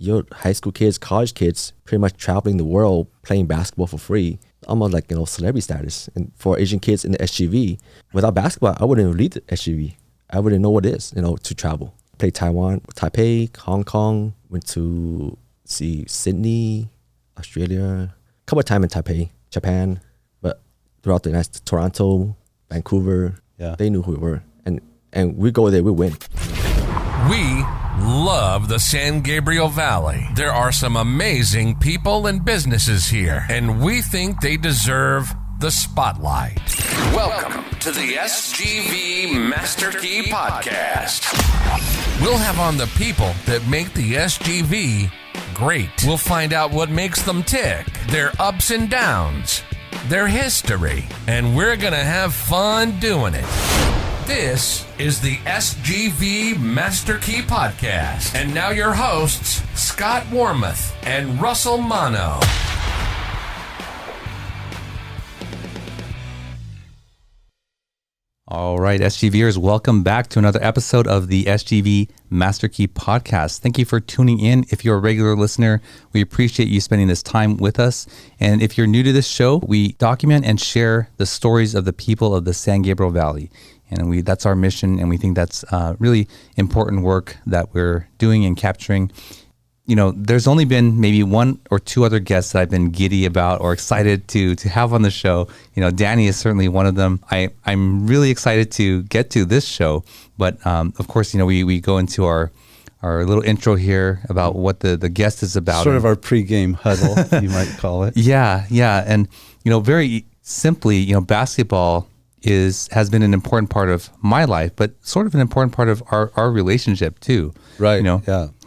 you're high school kids, college kids, pretty much traveling the world playing basketball for free, almost like, celebrity status. And for Asian kids in the SGV, without basketball, I wouldn't leave the SGV. I wouldn't know what it is, to travel. Played Taiwan, Taipei, Hong Kong, went to see Sydney, Australia, a couple of times in Taipei, Japan, but throughout the United States, Toronto, Vancouver, they knew who we were. And we go there, we win. We love the San Gabriel Valley. There are some amazing people and businesses here, and we think they deserve the spotlight. Welcome to the SGV Master Key Podcast. We'll have on the people that make the SGV great. We'll find out what makes them tick, their ups and downs, their history, and we're going to have fun doing it. This is the SGV Master Key Podcast. And now your hosts, Scott Warmoth and Russell Mano. All right, SGVers, welcome back to another episode of the SGV Master Key Podcast. Thank you for tuning in. If you're a regular listener, we appreciate you spending this time with us. And if you're new to this show, we document and share the stories of the people of the San Gabriel Valley. And that's our mission, and we think that's really important work that we're doing and capturing. There's only been maybe one or two other guests that I've been giddy about or excited to have on the show. Danny is certainly one of them. I'm really excited to get to this show, but of course, we go into our little intro here about what the guest is about. Sort of our pregame huddle, you might call it. Yeah. And, very simply, basketball has been an important part of my life, but sort of an important part of our relationship too. Right.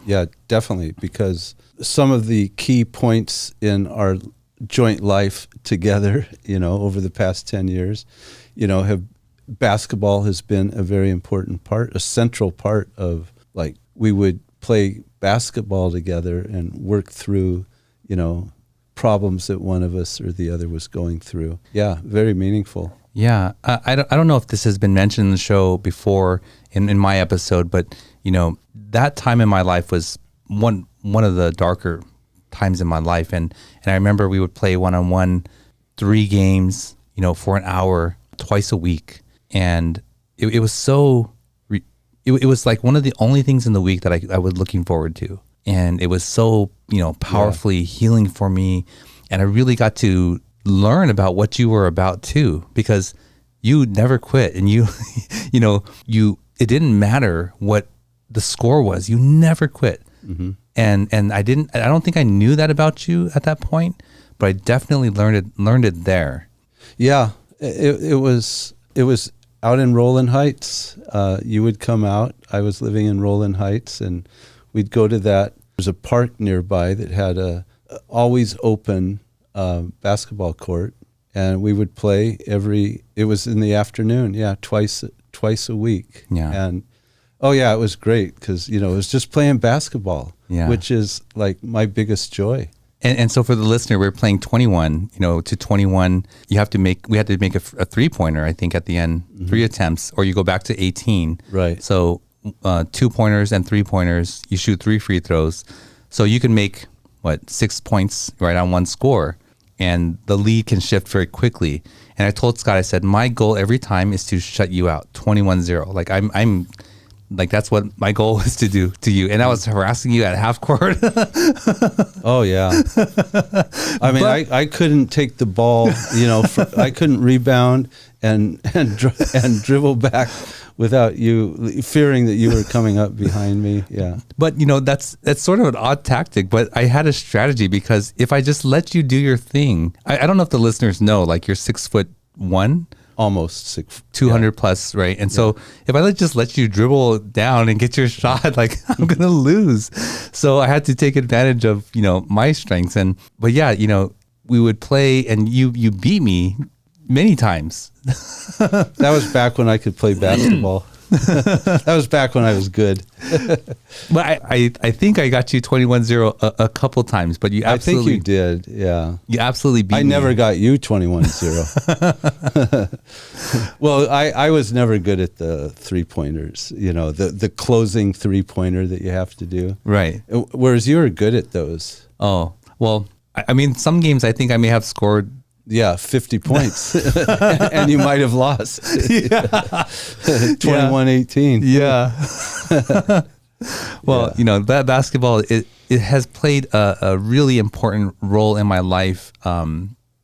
Yeah, definitely. Because some of the key points in our joint life together, over the past 10 years, basketball has been a very important part, a central part of, like, we would play basketball together and work through, problems that one of us or the other was going through. Yeah, very meaningful. Yeah, I don't know if this has been mentioned in the show before in my episode, but that time in my life was one of the darker times in my life, and I remember we would play one-on-one 3 games, for an hour twice a week, and it was so it was like one of the only things in the week that I was looking forward to, and it was so powerfully healing for me, and I really got to learn about what you were about too, because you never quit, and it didn't matter what the score was, you never quit. Mm-hmm. And I don't think I knew that about you at that point, but I definitely learned it there. Yeah, it was out in Roland Heights. You would come out. I was living in Roland Heights, and we'd go to that. There's a park nearby that had a always open basketball court, and we would play it was in the afternoon, twice a week. Yeah. And it was great because, it was just playing basketball, which is like my biggest joy. And so for the listener, we're playing 21, to 21, we had to make a 3-pointer, I think, at the end, 3 attempts, or you go back to 18. Right. So 2-pointers and 3-pointers, you shoot 3 free throws. So you can make, 6 points right on one score, and the lead can shift very quickly. And I told Scott, I said, my goal every time is to shut you out, 21-0. Like I'm like, that's what my goal is to do to you. And I was harassing you at half court. Oh yeah. I mean, I couldn't take the ball, I couldn't rebound and dribble back without you fearing that you were coming up behind me. Yeah. But that's sort of an odd tactic, but I had a strategy, because if I just let you do your thing, I don't know if the listeners know, like, you're 6'1", almost 6, 200 plus, right? And so if I just let you dribble down and get your shot, like, I'm going to lose. So I had to take advantage of, my strengths. But we would play, and you beat me many times. That was back when I could play basketball. That was back when I was good. But I think I got you 21-0 a couple times, but you absolutely, I think you did, yeah. You absolutely beat me. I never got you 21-0. Well, I was never good at the three-pointers, the closing three-pointer that you have to do. Right. Whereas you were good at those. Oh, well, I mean, some games I think I may have scored 50 points, and you might have lost. 21-18. Yeah. Well, that basketball, it has played a really important role in my life.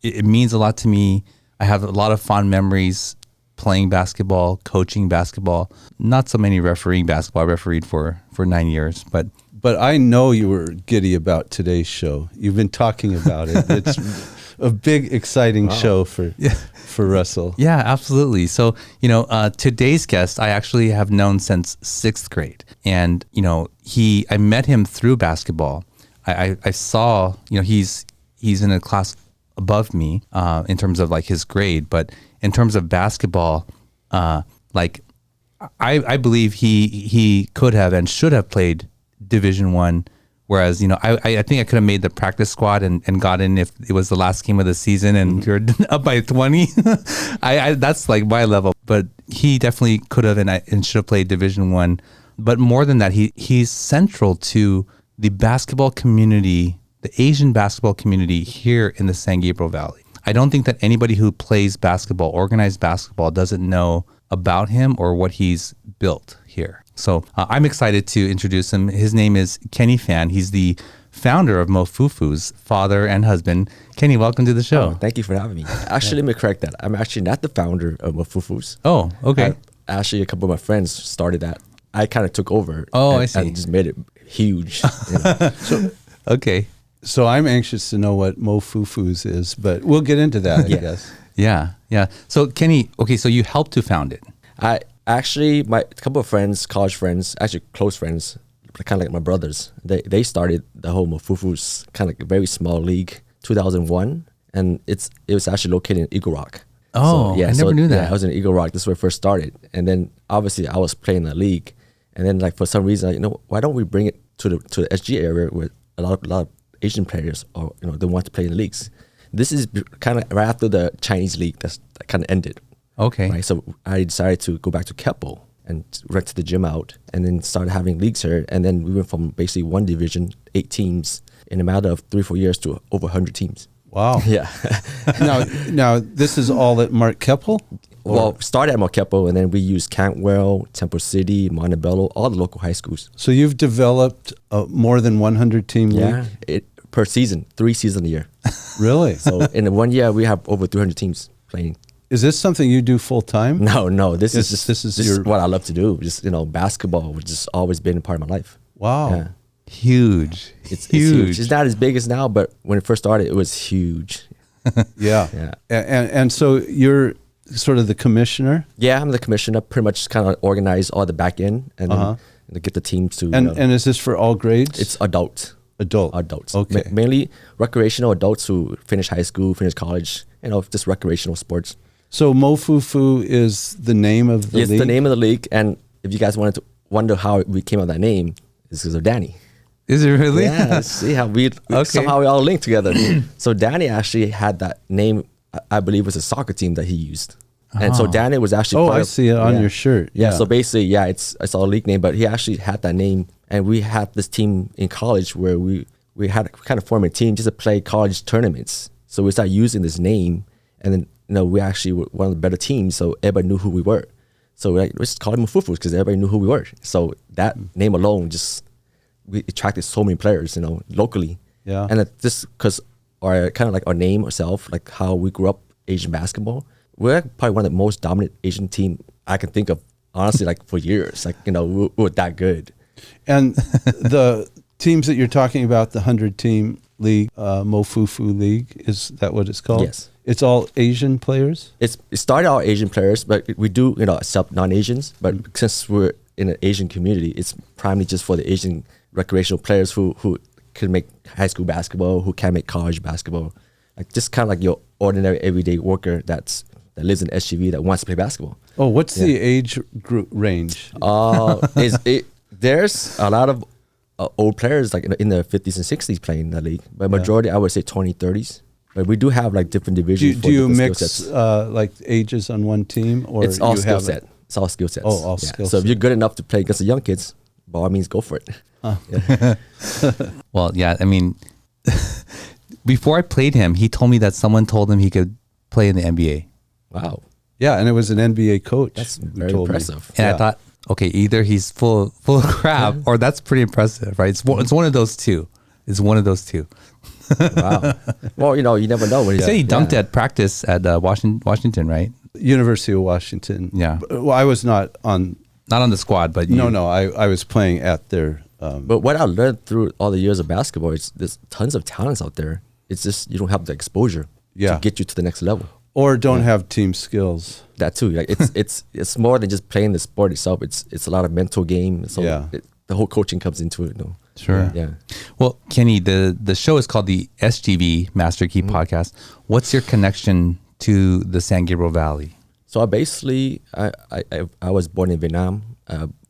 It means a lot to me. I have a lot of fond memories playing basketball, coaching basketball. Not so many refereeing basketball. I refereed for 9 years, but I know you were giddy about today's show. You've been talking about it. It's a big, exciting show for Russell. Yeah, absolutely. So, today's guest, I actually have known since 6th grade. And, I met him through basketball. I saw, he's in a class above me in terms of like his grade. But in terms of basketball, I believe he could have and should have played Division I. Whereas, I think I could have made the practice squad and got in if it was the last game of the season and you're up by 20. That's like my level. But he definitely could have and should have played Division I. But more than that, he's central to the basketball community, the Asian basketball community here in the San Gabriel Valley. I don't think that anybody who plays basketball, organized basketball, doesn't know about him or what he's built here. So I'm excited to introduce him. His name is Kenny Phan. He's the founder of Mofufus, father and husband. Kenny, welcome to the show. Oh, thank you for having me. Actually, let me correct that. I'm actually not the founder of Mofufus. Oh, okay. Actually, a couple of my friends started that. I kind of took over. Oh, I see. And just made it huge. Okay. So I'm anxious to know what Mofufus is, but we'll get into that, I guess. Yeah. So Kenny, okay, so you helped to found it. Actually, my couple of friends, college friends, actually close friends, kind of like my brothers, they started the whole Mofufus kind of like a very small league, 2001, and it was actually located in Eagle Rock. Oh, I never knew that. Yeah, I was in Eagle Rock. This is where I first started, and then obviously I was playing the league, and then like for some reason, why don't we bring it to the SG area where a lot of Asian players or they want to play in the leagues. This is kind of right after the Chinese league that kind of ended. Okay. Right, so I decided to go back to Keppel and rent the gym out and then started having leagues here. And then we went from basically one division, 8 teams, in a matter of 3-4 years to over 100 teams. Wow. Yeah. Now this is all at Mark Keppel? Well, started at Mark Keppel, and then we used Cantwell, Temple City, Montebello, all the local high schools. So you've developed a more than 100 team league? Yeah, per season, 3 seasons a year. Really? So in 1 year, we have over 300 teams playing. Is this something you do full time? No. This is what I love to do. Just basketball, which has always been a part of my life. Wow. Yeah. Huge. It's huge. It's not as big as now, but when it first started, it was huge. Yeah. And so you're sort of the commissioner? Yeah, I'm the commissioner. Pretty much kind of organize all the back end and then get the teams to. And is this for all grades? It's adults. Adults. Okay. Mainly recreational adults who finish high school, finish college. Just recreational sports. So Mofufu is the name of the league? It's the name of the league, and if you guys wanted to wonder how we came up with that name, it's because of Danny. Is it really? Yeah, see how somehow we all linked together. So Danny actually had that name, I believe was a soccer team that he used. And so Danny was actually I see it on your shirt. Yeah, so basically, it's a league name, but he actually had that name, and we had this team in college where we had kind of formed a team just to play college tournaments. So we started using this name, and then we actually were one of the better teams, so everybody knew who we were. So we just called it Mofufus because everybody knew who we were. So that name alone we attracted so many players, locally. Yeah. And just because our kind of like our name ourselves, like how we grew up Asian basketball, we're probably one of the most dominant Asian team I can think of, honestly, like for years. Like, we were that good. And the teams that you're talking about, the 100-team league, Mofufu League, is that what it's called? Yes. It's all Asian players? It started out Asian players, but we do, accept non-Asians. But since we're in an Asian community, it's primarily just for the Asian recreational players who can make high school basketball, who can make college basketball. Like just kind of like your ordinary everyday worker that's that lives in SGV that wants to play basketball. Oh, what's the age group range? There's a lot of old players like in their 50s and 60s playing in the league, but majority I would say 20s, 30s. But we do have like different divisions. Do you mix like ages on one team, or it's all you skill have set? It's all skill sets. Oh, all skill So if set. you're good enough to play against the young kids, by all means, go for it. Well, yeah, I mean, before I played him, he told me that someone told him he could play in the NBA. Wow, Yeah, and it was an NBA coach. that's who very told me. impressive. And Yeah. I thought, okay, either he's full of crap or that's pretty impressive, right? It's one of those two. It's one of those two. Wow. Well, you never know when He said he dunked at practice at Washington, right? University of Washington. Yeah. Well, I was not on. Not on the squad, but No, I was playing at their. But what I learned through all the years of basketball is there's tons of talents out there. It's just you don't have the exposure Yeah. to get you to the next level. Or don't have team skills. That too, like it's more than just playing the sport itself. It's a lot of mental game. So Yeah. the whole coaching comes into it. Sure. Yeah. Well, Kenny, the show is called the SGV Master Key Podcast. What's your connection to the San Gabriel Valley? So I basically I was born in Vietnam.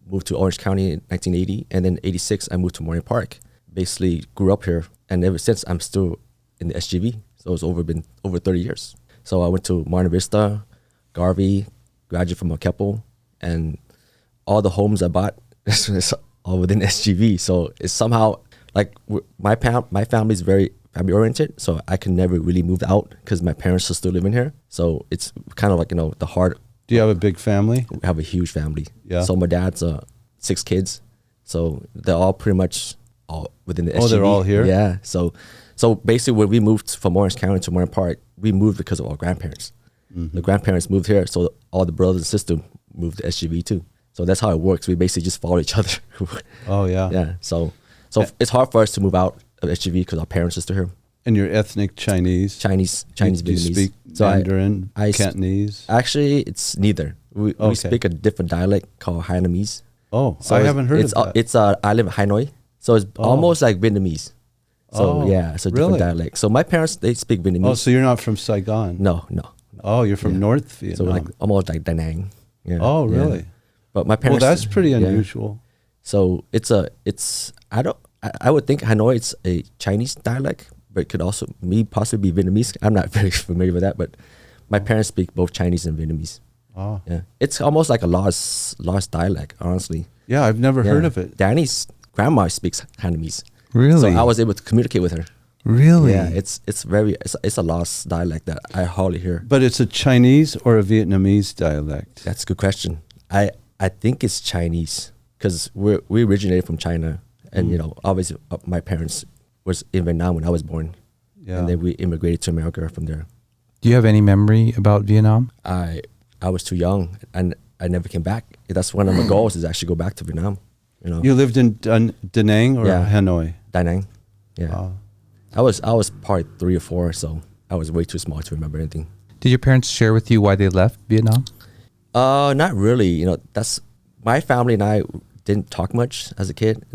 Moved to Orange County in 1980, and then '86 I moved to Monterey Park. Basically grew up here, and ever since I'm still in the SGV. So it's been over 30 years. So I went to Monterey Vista, Garvey, graduated from Mark Keppel, and all the homes I bought is all within SGV. So it's somehow like my family is very family oriented, so I can never really move out because my parents are still living here. So it's kind of like the hard. Do you have a big family? We have a huge family. Yeah. So my dad's 6 kids, so they're all pretty much all within the SGV. Oh, they're all here? Yeah. So basically, when we moved from Orange County to Monterey Park, we moved because of our grandparents. Mm-hmm. The grandparents moved here, so all the brothers and sisters moved to SGV too. So that's how it works. We basically just follow each other. Oh, yeah. Yeah. So it's hard for us to move out of SGV because our parents are still here. And you're ethnic Chinese? Chinese Do you Vietnamese. speak So Mandarin, I Cantonese? Actually, it's neither. We Okay. speak a different dialect called Hainanese. Oh, So I haven't heard of that. It's I live in Hanoi, so it's almost like Vietnamese. So Oh, yeah, it's a different really? dialect. So my parents they speak Vietnamese. Oh, so you're not from Saigon? No. Oh, you're from Yeah. North So Vietnam. like almost like Da Nang. Yeah. Oh, yeah. really? But my Well, parents. that's pretty yeah. unusual. So I would think Hanoi it's a Chinese dialect, but it could also possibly be Vietnamese. I'm not very familiar with that, but my parents speak both Chinese and Vietnamese. Oh. Yeah, it's almost like a lost dialect, honestly. Yeah, I've never heard of it. Danny's grandma speaks Hainanese. Really? So I was able to communicate with her. Really? Yeah, it's a lost dialect that I hardly hear. But it's a Chinese or a Vietnamese dialect? That's a good question. I think it's Chinese because we originated from China, and obviously my parents was in Vietnam when I was born, Yeah. and then we immigrated to America from there. Do you have any memory about Vietnam? I was too young, and I never came back. That's one of my goals is actually go back to Vietnam. You lived in Da Nang or Yeah. Hanoi? Da Nang. Yeah. Oh. I was probably 3 or 4, so I was way too small to remember anything. Did your parents share with you why they left Vietnam? Not really. That's my family and I didn't talk much as a kid.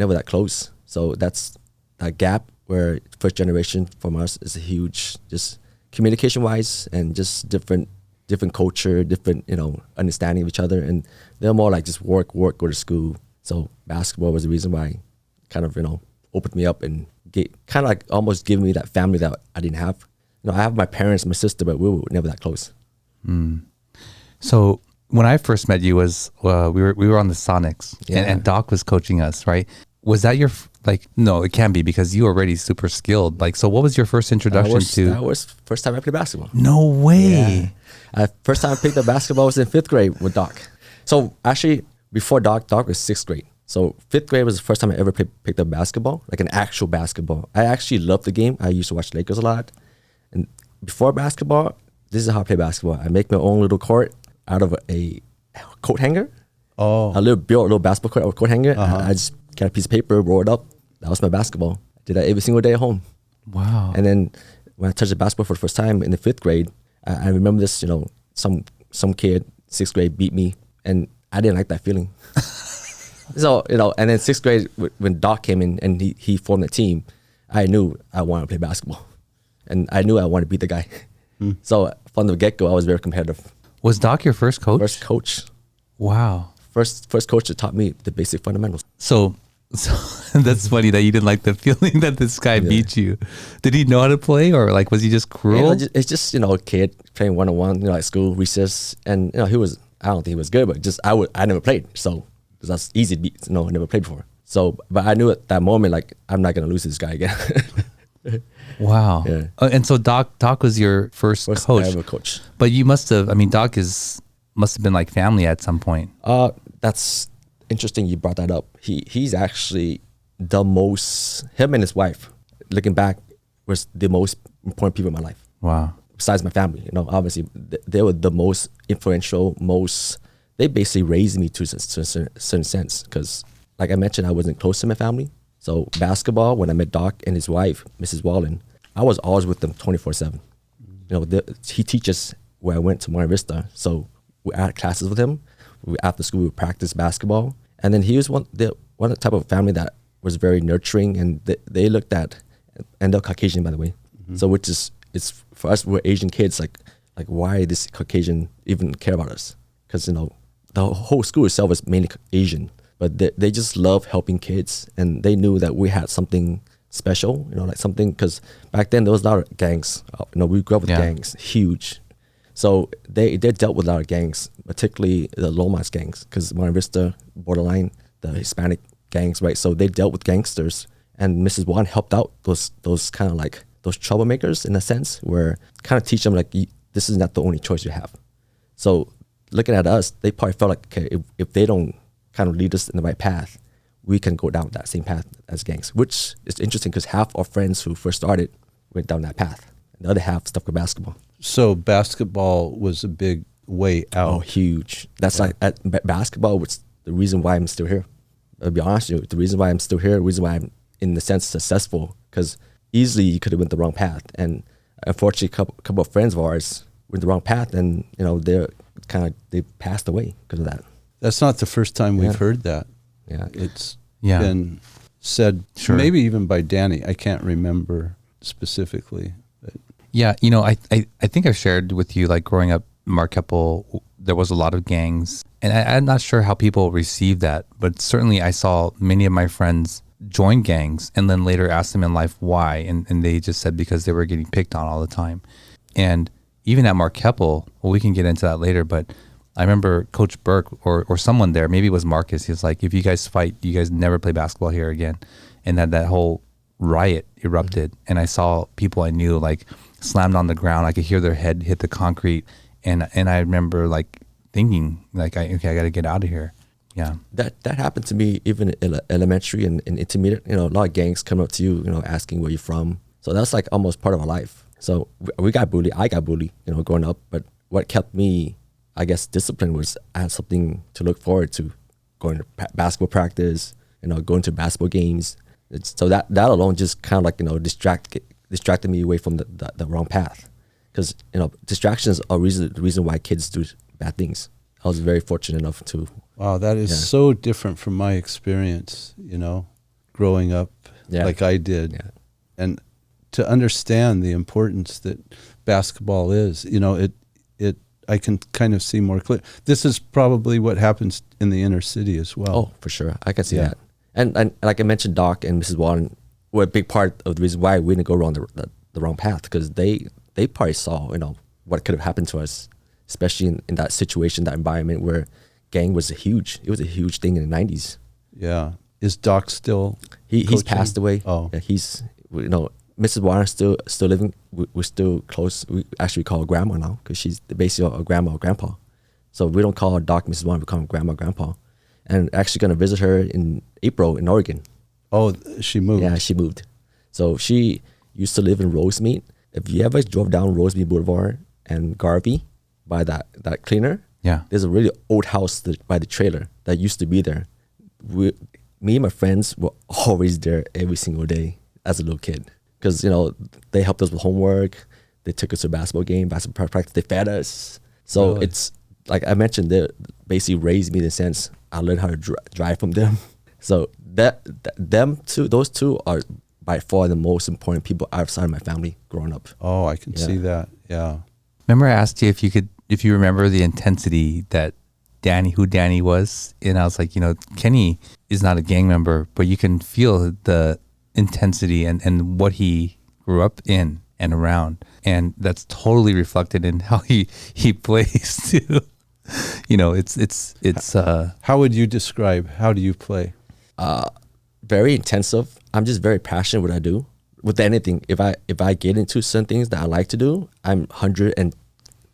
Never that close. So that's that gap where first generation from us is a huge, just communication wise and just different culture, different understanding of each other, and they're more like just work, go to school. So basketball was the reason why, kind of opened me up and kind of like almost giving me that family that I didn't have. I have my parents, my sister, but we were never that close. So when I first met you was we were on the Sonics Yeah. and Doc was coaching us, right? Was that your no, it can't be because you were already super skilled. So what was your first introduction That was first time I played basketball. No way. First time I picked up basketball was in 5th grade with Doc. So actually, before Doc was 6th grade. So 5th grade was the first time I ever picked up basketball, like an actual basketball. I actually loved the game. I used to watch Lakers a lot. And before basketball, this is how I play basketball. I make my own little court out of a coat hanger. Oh. Built a little basketball court out of a coat hanger. I just got a piece of paper, roll it up. That was my basketball. I did that every single day at home. Wow. And then when I touched the basketball for the first time in the 5th grade, I remember this, some kid, 6th grade beat me, and I didn't like that feeling. So, and then 6th grade, when Doc came in and he formed a team, I knew I wanted to play basketball. And I knew I wanted to beat the guy. So from the get go, I was very competitive. Was Doc your first coach? First coach, Wow. first coach that taught me the basic fundamentals. So that's funny that you didn't like the feeling that this guy beat you. Did he know how to play, or like was he just cruel? It's just a kid playing 1-on-1, like school recess, and he was. I don't think he was good, but just I never played, so that's easy to beat. I never played before. So, but I knew at that moment, like I'm not gonna lose this guy again. Wow. Yeah. And so Doc was your first coach. ever coach. But you must have. I mean, Doc must have been like family at some point. That's interesting. You brought that up. He's actually the most. Him and his wife, looking back, was the most important people in my life. Wow. Besides my family, obviously they were the most influential. They basically raised me to a certain sense, because, like I mentioned, I wasn't close to my family. So basketball, when I met Doc and his wife, Mrs. Wallen, I was always with them 24/7. He teaches where I went to Monterey Vista, so we had classes with him. After school, we would practice basketball, and then he was one type of family that was very nurturing, and they looked at, and they're Caucasian, by the way. So which is, it's for us, we're Asian kids, like why this Caucasian even care about us? Because the whole school itself is mainly Asian, but they just love helping kids, and they knew that we had something special, like something, because back then there was a lot of gangs. We grew up with gangs, huge. So they dealt with a lot of gangs, particularly the Lomas gangs, because Monterey Vista, borderline, the Hispanic gangs, right? So they dealt with gangsters, and Mrs. Wan helped out those kind of like those troublemakers in a sense, where kind of teach them like, this is not the only choice you have. So looking at us, they probably felt like, okay, if they don't kind of lead us in the right path, we can go down that same path as gangs, which is interesting because half our friends who first started went down that path. And the other half stuck with basketball. So basketball was a big way out. Oh, huge. That's like basketball was the reason why I'm still here. I'll be honest with you, the reason why I'm still here, the reason why I'm in the sense successful, because easily you could have went the wrong path. And unfortunately, a couple of friends of ours went the wrong path, and they passed away because of that. That's not the first time we've heard that. Yeah. It's been said, maybe even by Danny. I can't remember specifically. But. Yeah, I think I've shared with you, like growing up, Mark Keppel, there was a lot of gangs. And I'm not sure how people receive that, but certainly I saw many of my friends join gangs and then later asked them in life why. And they just said because they were getting picked on all the time. And even at Mark Keppel, well, we can get into that later, but I remember Coach Burke or someone there, maybe it was Marcus, he was like, if you guys fight, you guys never play basketball here again. And that whole riot erupted. And I saw people I knew like slammed on the ground. I could hear their head hit the concrete. And I remember like thinking like, I got to get out of here. Yeah. That happened to me even in elementary and intermediate. A lot of gangs come up to you, asking where you're from. So that's like almost part of our life. So we got bullied. I got bullied, growing up. But what kept me, I guess, disciplined was I had something to look forward to, going to basketball practice, going to basketball games. So that alone just kind of like, distracted me away from the wrong path. Because, distractions are the reason why kids do bad things. I was very fortunate enough to. Wow, that is so different from my experience, growing up like I did. Yeah. And to understand the importance that basketball is, I can kind of see more clear. This is probably what happens in the inner city as well. Oh, for sure. I can see that. And like I mentioned, Doc and Mrs. Warren were a big part of the reason why we didn't go wrong the wrong path, because they probably saw, what could have happened to us, especially in that situation, that environment where gang was a huge thing in the 90s. Yeah. Is Doc still He's passed away. Oh. Yeah, he's, Mrs. Warren still living. We're still close. We actually call her grandma now because she's basically a grandma or grandpa. So we don't call her Doc Mrs. Warren. We call her grandma, grandpa. And actually going to visit her in April in Oregon. Oh, she moved. Yeah, she moved. So she used to live in Rosemead. If you ever drove down Rosemead Boulevard and Garvey by that cleaner, there's a really old house by the trailer that used to be there. Me and my friends were always there every single day as a little kid. Because, they helped us with homework. They took us to a basketball game, basketball practice. They fed us. So it's, like I mentioned, they basically raised me in the sense I learned how to drive from them. So those two are by far the most important people outside of my family growing up. Oh, I can see that. Yeah. Remember I asked you if you remember the intensity that who Danny was? And I was like, Kenny is not a gang member, but you can feel the intensity and what he grew up in and around. And that's totally reflected in how he plays too. It's How would you describe, how do you play? Very intensive. I'm just very passionate what I do. With anything, if I get into certain things that I like to do, I'm 100 and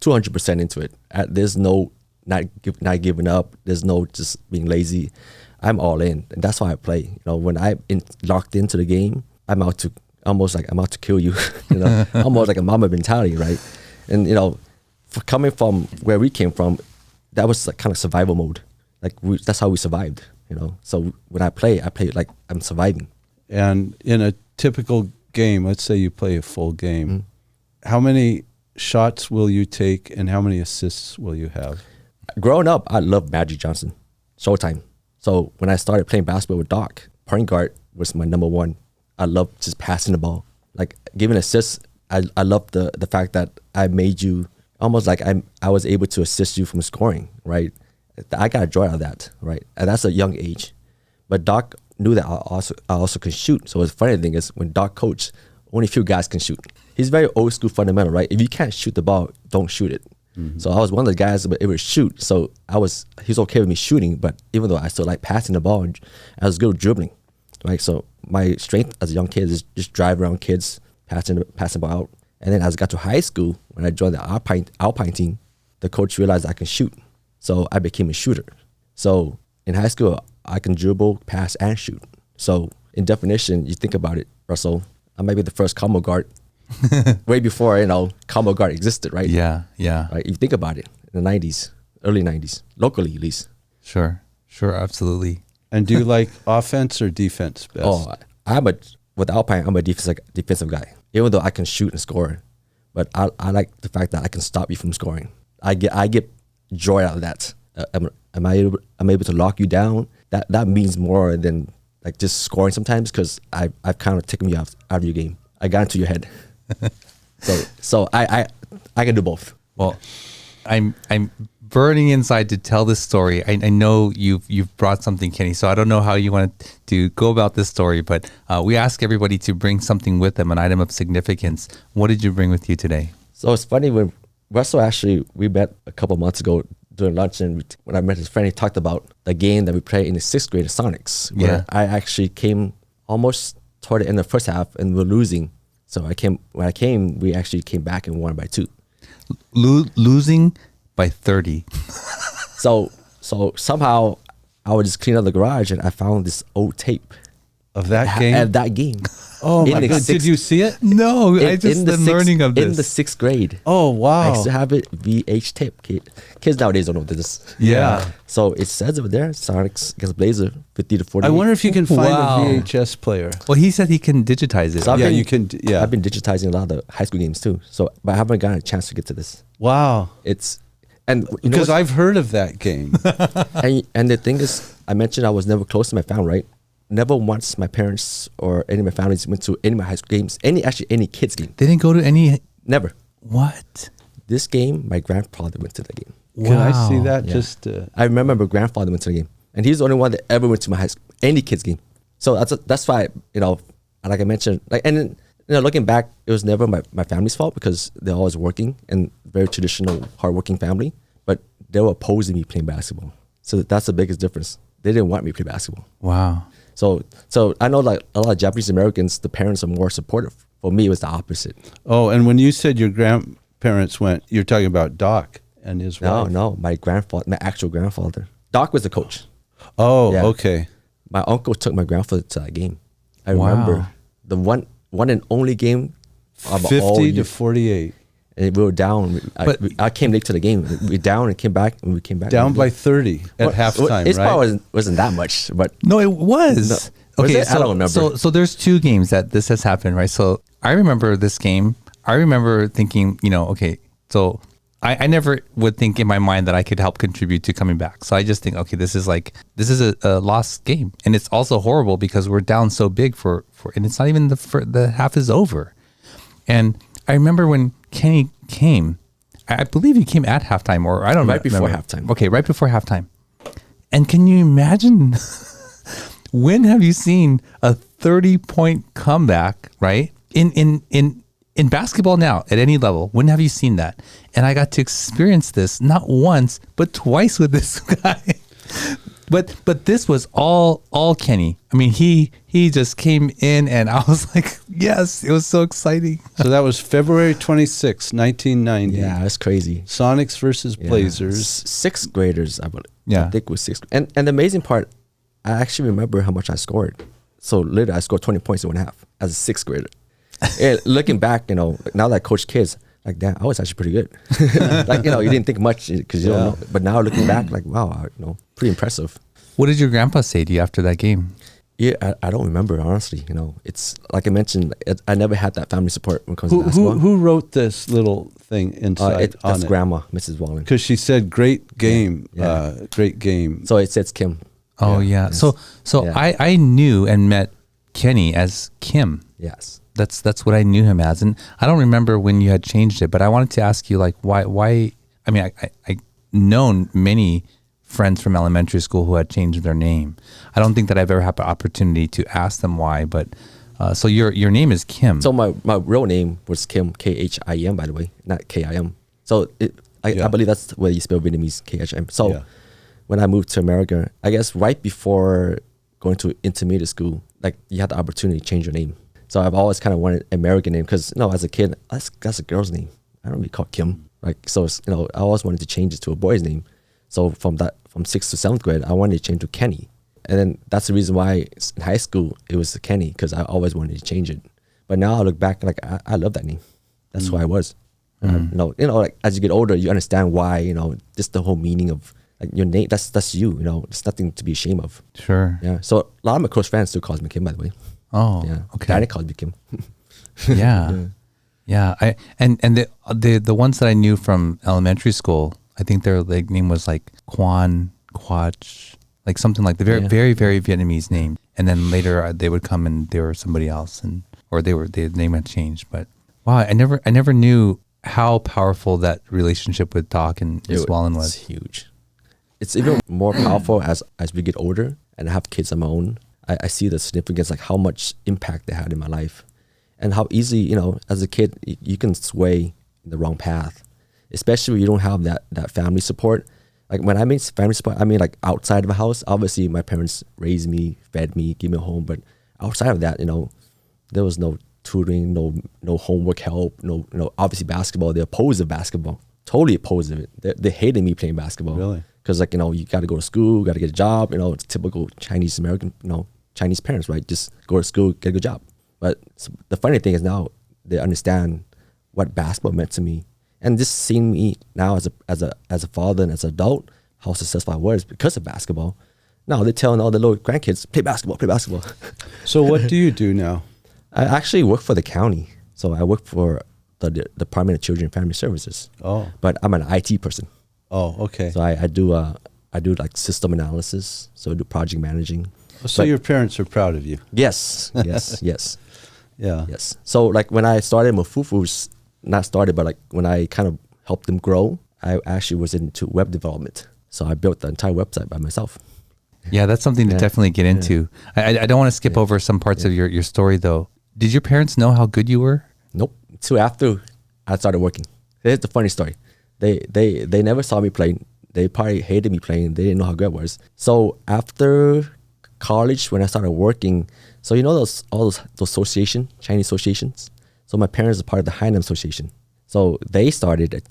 200% into it. There's no not giving up. There's no just being lazy. I'm all in, and that's why I play. When I'm locked into the game, I'm out to kill you. Almost like a mama mentality, right? And coming from where we came from, that was like kind of survival mode. That's how we survived. So when I play like I'm surviving. And in a typical game, let's say you play a full game, how many shots will you take and how many assists will you have? Growing up, I loved Magic Johnson, Showtime. So when I started playing basketball with Doc, point guard was my number one. I loved just passing the ball. Like giving assists, I loved the fact that I made you almost like I was able to assist you from scoring, right? I got a joy out of that, right? And that's a young age. But Doc knew that I also could shoot. So the funny thing is when Doc coached, only a few guys can shoot. He's very old school fundamental, right? If you can't shoot the ball, don't shoot it. Mm-hmm. So I was one of the guys that was able to shoot. So he's okay with me shooting, but even though I still like passing the ball, I was good with dribbling, right? So my strength as a young kid is just drive around kids, passing the ball out. And then as I got to high school, when I joined the Alpine team, the coach realized I can shoot. So I became a shooter. So in high school, I can dribble, pass, and shoot. So in definition, you think about it, Russell, I might be the first combo guard way before, combo guard existed, right? Yeah. Right? You think about it, in the 90s, early 90s, locally at least. Sure, absolutely. And do you like offense or defense best? Oh, with Alpine, I'm a defensive guy. Even though I can shoot and score, but I like the fact that I can stop you from scoring. I get joy out of that. I'm able to lock you down. That means more than like just scoring sometimes, because I've kind of taken you out of your game. I got into your head. so I can do both. Well, I'm burning inside to tell this story. I know you've brought something, Kenny, so I don't know how you want to go about this story, but we ask everybody to bring something with them, an item of significance. What did you bring with you today? So it's funny, when Russell we met a couple months ago during lunch, and when I met his friend, he talked about the game that we played in the 6th grade, the Sonics, where I actually came almost toward the end of the first half and we're losing. So when I came, we actually came back and won by 2. Losing by 30. So somehow I would just clean out the garage and I found this old tape of that game. At that game. Oh my God! Did you see it? No, I just been learning of this in the 6th grade. Oh wow! I still have it, VH tape. Kids nowadays don't know this. Yeah. So it says over there, Sonics against Blazer, 50-40. I wonder if you can find a VHS player. Well, he said he can digitize it. So you can. Yeah, I've been digitizing a lot of the high school games too. So, but I haven't gotten a chance to get to this. Wow. Because I've heard of that game. and the thing is, I mentioned I was never close to my family, right? Never once my parents or any of my families went to any of my high school games, any kids game. They didn't go to any? Never. What? This game, my grandfather went to the game. Wow. Can I see that? Yeah. I remember my grandfather went to the game, and he's the only one that ever went to my high school, any kids game. So that's why, like I mentioned, looking back, it was never my family's fault, because they're always working and very traditional, hardworking family, but they were opposing me playing basketball. So that's the biggest difference. They didn't want me to play basketball. Wow. So I know, like a lot of Japanese Americans, the parents are more supportive. For me, it was the opposite. Oh, and when you said your grandparents went, you're talking about Doc and his wife? No, my actual grandfather. Doc was the coach. Oh, yeah. Okay. My uncle took my grandfather to that game. I remember the one and only game of 50 to 48. And we were down. I came late to the game. We down and came back, and we came back. Down by 30 at halftime, it right? probably wasn't that much, but... No, it was. No, okay, I don't remember. So there's 2 games that this has happened, right? So I remember this game. I remember thinking, okay, so I never would think in my mind that I could help contribute to coming back. So I just think, okay, this is a lost game. And it's also horrible because we're down so big and it's not even the half is over. And I remember when Kenny came, I believe you came at halftime, or I don't know. Right before halftime. Okay, right before halftime. And can you imagine, when have you seen a 30-point comeback, right? In basketball now, at any level, when have you seen that? And I got to experience this not once, but twice with this guy. But this was all Kenny. I mean, he just came in, and I was like, yes, it was so exciting. So that was February 26, 1990. Yeah, that's crazy. Sonics versus Blazers. Sixth graders, I believe. Yeah. I think it was sixth. And the amazing part, I actually remember how much I scored. So literally, I scored 20 points in 1.5 as a sixth grader. And looking back, you know, now that I coach kids, like, damn, I was actually pretty good. Like, you know, you didn't think much because you don't know. But now looking back, like, wow, you know, pretty impressive. What did your grandpa say to you after that game? Yeah, I don't remember, honestly. You know, it's like I mentioned, I never had that family support when it comes to basketball. Who wrote this little thing inside on that's it? Grandma, Mrs. Wallen. Because she said, great game, Yeah. great game. So it says Kim. Oh, yeah. Yes. So Yeah. I knew and met Kenny as Kim. Yes. That's what I knew him as. And I don't remember when you had changed it, but I wanted to ask you, like, why I mean, I known many friends from elementary school who had changed their name. I don't think that I've ever had the opportunity to ask them why, but so your name is Kim. So my real name was Kim, Khim, by the way, not Kim. So I believe that's where you spell Vietnamese, Khim. So when I moved to America, I guess right before going to intermediate school, like, you had the opportunity to change your name. So I've always kind of wanted American name because, you know, as a kid, that's a girl's name. I don't really call Kim. Like, so, you know, I always wanted to change it to a boy's name. So from 6th to 7th grade, I wanted to change to Kenny. And then that's the reason why in high school, it was Kenny, because I always wanted to change it. But now I look back, like, I love that name. That's who I was. You know, like, as you get older, you understand why, you know, just the whole meaning of, like, your name, that's you, you know, it's nothing to be ashamed of. Sure. Yeah. So a lot of my close friends still calls me Kim, by the way. Oh, Yeah. okay. Danny calls me Kim. Yeah. Yeah. And the ones that I knew from elementary school, I think their like name was like Quan, Quach, like something like the very Vietnamese name. And then later they would come and they were somebody else, or their name had changed. But wow, I never knew how powerful that relationship with Doc and Miss Wallen was. It's huge. It's even more powerful as we get older and I have kids of my own. I see the significance, like how much impact they had in my life, and how easy, you know, as a kid, you can sway in the wrong path, especially when you don't have that family support. Like, when I mean family support, I mean like outside of the house. Obviously, my parents raised me, fed me, gave me a home, but outside of that, you know, there was no tutoring, no homework help, no, obviously basketball. They're opposed to basketball, totally opposed to it. They hated me playing basketball. Really? Because, like, you know, you got to go to school, got to get a job. You know, it's typical Chinese American, you know, Chinese parents, right? Just go to school, get a good job. But the funny thing is now they understand what basketball meant to me, and just seeing me now as a father and as an adult, how successful I was because of basketball. Now they're telling all the little grandkids, play basketball, play basketball. So what do you do now? I actually work for the county, so I work for the Department of Children and Family Services. Oh. But I'm an IT person. Oh, okay. So I do like system analysis. So I do project managing. So your parents are proud of you. Yes, yes. Yeah. Yes. So, like, when I started Mofufus, not started, but like when I kind of helped them grow, I actually was into web development. So I built the entire website by myself. Yeah, that's something to definitely get into. I don't want to skip over some parts of your story, though. Did your parents know how good you were? Nope. Until after I started working. Here's the funny story. They never saw me playing. They probably hated me playing. They didn't know how good I was. So after college, when I started working, so you know all those Chinese associations. So my parents are part of the Hainan Association. So they started a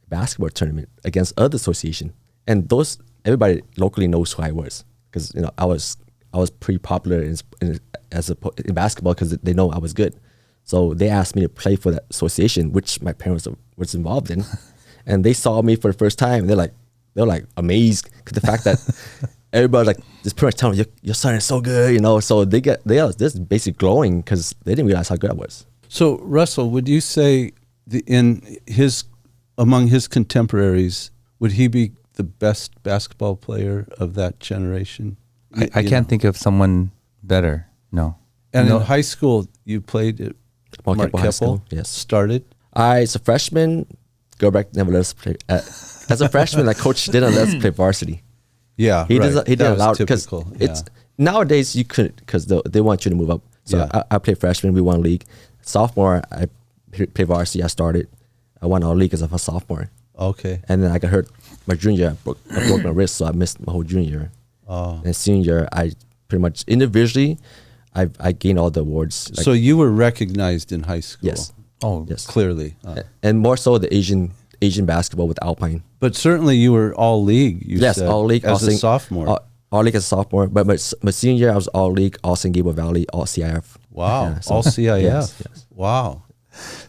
basketball tournament against other association, and everybody locally knows who I was, because, you know, I was pretty popular in basketball because they know I was good. So they asked me to play for that association, which my parents was involved in, and they saw me for the first time. They're like amazed because the fact that everybody like just pretty much telling me, your son is so good, you know. So they are just basically glowing because they didn't realize how good I was. So Russell, would you say among his contemporaries, would he be the best basketball player of that generation? I can't think of someone better. No. And in high school, you played at Mark Keppel High School, yes. Started? As a freshman, Go back never let us play. As a freshman, like coach didn't let us play varsity. Yeah, He right. didn't allow it because typical. it's nowadays you couldn't because they want you to move up. So I played freshman. We won league. Sophomore, I played varsity. I started. I won our league as a sophomore. Okay. And then I got hurt my junior year. I broke my wrist, so I missed my whole junior year. Oh. And senior year, I pretty much individually, I gained all the awards. So you were recognized in high school. Yes. Oh, Yes. Clearly. And more so the Asian basketball with Alpine. But certainly you were all league, you Yes, said, all league. as a sophomore. All league as a sophomore. But my senior year, I was all league, all San Gabriel Valley, all CIF. Wow. Yeah, so- all CIF. Yes. Wow.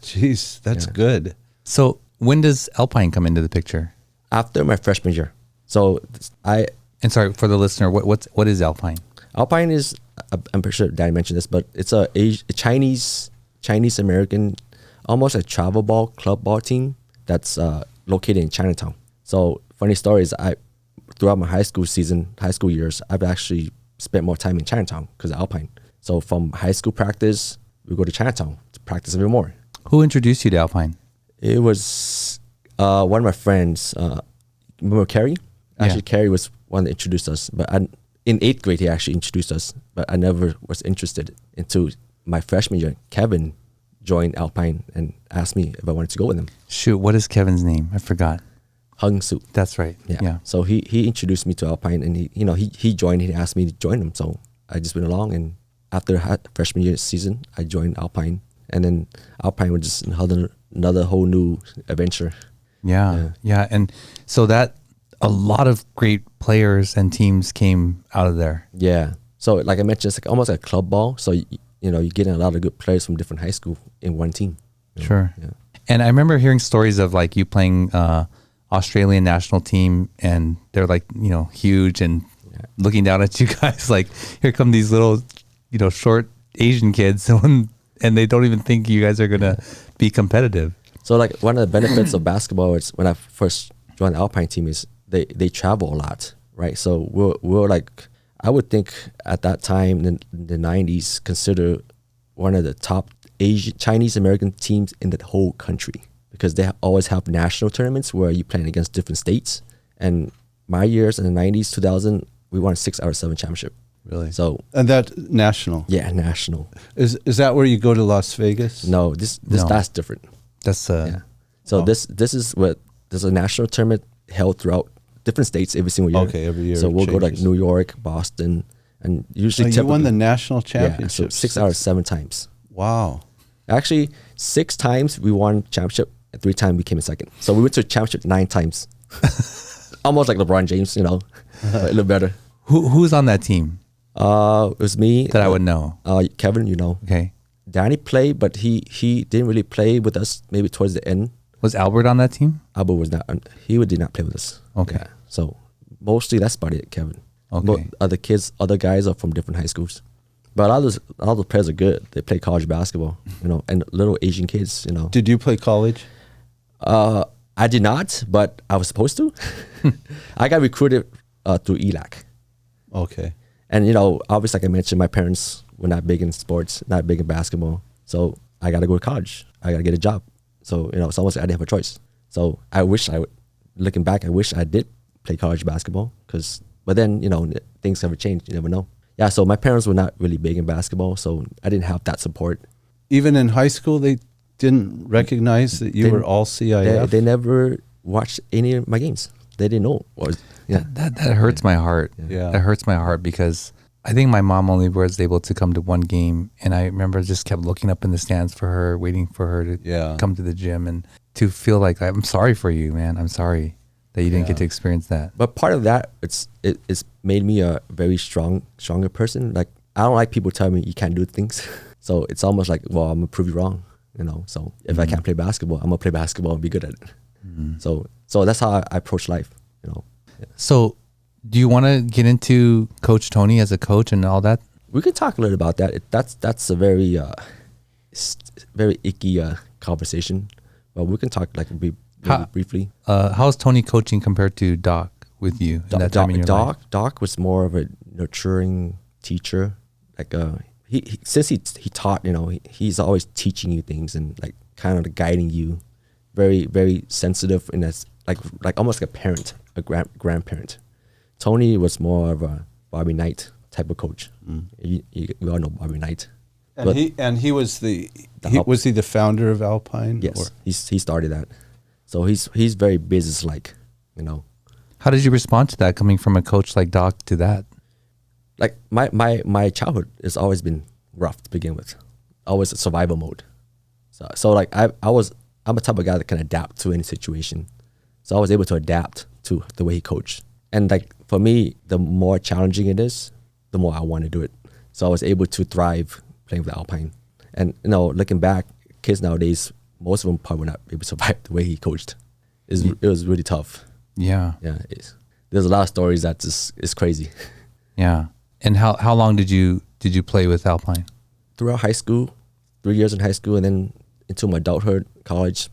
Jeez, that's good. So when does Alpine come into the picture? After my freshman year. So And sorry for the listener, what is Alpine? Alpine is, I'm pretty sure Danny mentioned this, but it's a Chinese American, almost a travel ball, club ball team that's located in Chinatown. So funny story is throughout my high school years, I've actually spent more time in Chinatown because of Alpine. So from high school practice, we go to Chinatown to practice even more. Who introduced you to Alpine? It was one of my friends. Remember Carrie? Actually, Carrie was one that introduced us. But in 8th grade, he actually introduced us. But I never was interested until my freshman year. Kevin joined Alpine and asked me if I wanted to go with him. Shoot, what is Kevin's name? I forgot. Hung Soo. That's right. Yeah. So he introduced me to Alpine, and he joined. He asked me to join him. So I just went along, and after freshman year season, I joined Alpine, and then Alpine was just another whole new adventure. Yeah. And so that a lot of great players and teams came out of there. Yeah. So like I mentioned, it's like almost like club ball. So you're getting a lot of good players from different high school in one team. Sure. Yeah. And I remember hearing stories of like you playing Australian national team, and they're like, huge and looking down at you guys like, here come these little, short Asian kids and they don't even think you guys are going to be competitive. So like one of the benefits of basketball is when I first joined the Alpine team is they travel a lot, right? So we're like, I would think at that time in the 90s, consider one of the top Chinese American teams in the whole country, because they always have national tournaments where you're playing against different states. And my years in the 90s, 2000, we won 6 out of 7 championship. Really? So And that national. yeah, national. Is that where you go to Las Vegas? No, No. that's different. That's Yeah. So this is what there's a national tournament held throughout different states every single year. Okay, every year So it we'll go to like changes. New York, Boston, and usually You won the typically- national yeah, championship. so 6 out of 7 times. Wow. Actually, 6 times we won championship, and 3 times we came in second. So we went to championship 9 times. Almost like LeBron James, but a little better. who's on that team It was me. that I would know. Kevin, Okay. Danny played, but he didn't really play with us. Maybe towards the end, Was Albert on that team? Abu was not. He did not play with us. Okay. Yeah. So mostly that's about it, Kevin. Okay. But other guys are from different high schools. But all the players are good. They play college basketball, and little Asian kids, Did you play college? I did not, but I was supposed to. I got recruited through ELAC. Okay. And, obviously, like I mentioned, my parents were not big in sports, not big in basketball. So I got to go to college. I got to get a job. So, it's almost like I didn't have a choice. So looking back, I wish I did play college basketball. But then, things never change. You never know. Yeah, so my parents were not really big in basketball. So I didn't have that support. Even in high school, they didn't recognize that you were all CIF? They never watched any of my games. They didn't know. That hurts my heart. Yeah. That hurts my heart because I think my mom only was able to come to one game, and I remember just kept looking up in the stands for her, waiting for her to come to the gym, and to feel like I'm sorry for you, man. I'm sorry that you didn't get to experience that. But part of that, it's made me a very stronger person. Like, I don't like people telling me you can't do things. So it's almost like, well, I'm gonna prove you wrong. So if I can't play basketball, I'm gonna play basketball and be good at it. So that's how I approach life. Yeah. So, do you want to get into Coach Tony as a coach and all that? We could talk a little about that. That's a very very icky conversation. But we can talk maybe briefly. How's Tony coaching compared to Doc with you in that time in your life? Doc was more of a nurturing teacher. Like since he taught, he's always teaching you things and like kind of guiding you. very, very sensitive, and that's like almost like a parent, a grandparent. Tony was more of a Bobby Knight type of coach. You all know Bobby Knight. And he was was he the founder of Alpine? Yes, he started that. So he's very business-like, you know. How did you respond to that, coming from a coach like Doc to that? Like my childhood has always been rough to begin with, always survival mode. So like I'm a type of guy that can adapt to any situation. So I was able to adapt to the way he coached. And like for me, the more challenging it is, the more I want to do it. So I was able to thrive playing with Alpine. And you know, looking back, kids nowadays, most of them probably would not be able to survive the way he coached. It was really tough. Yeah. Yeah. There's a lot of stories that just is crazy. Yeah. And how long did you play with Alpine? Throughout high school, 3 years in high school, and then into my adulthood, college.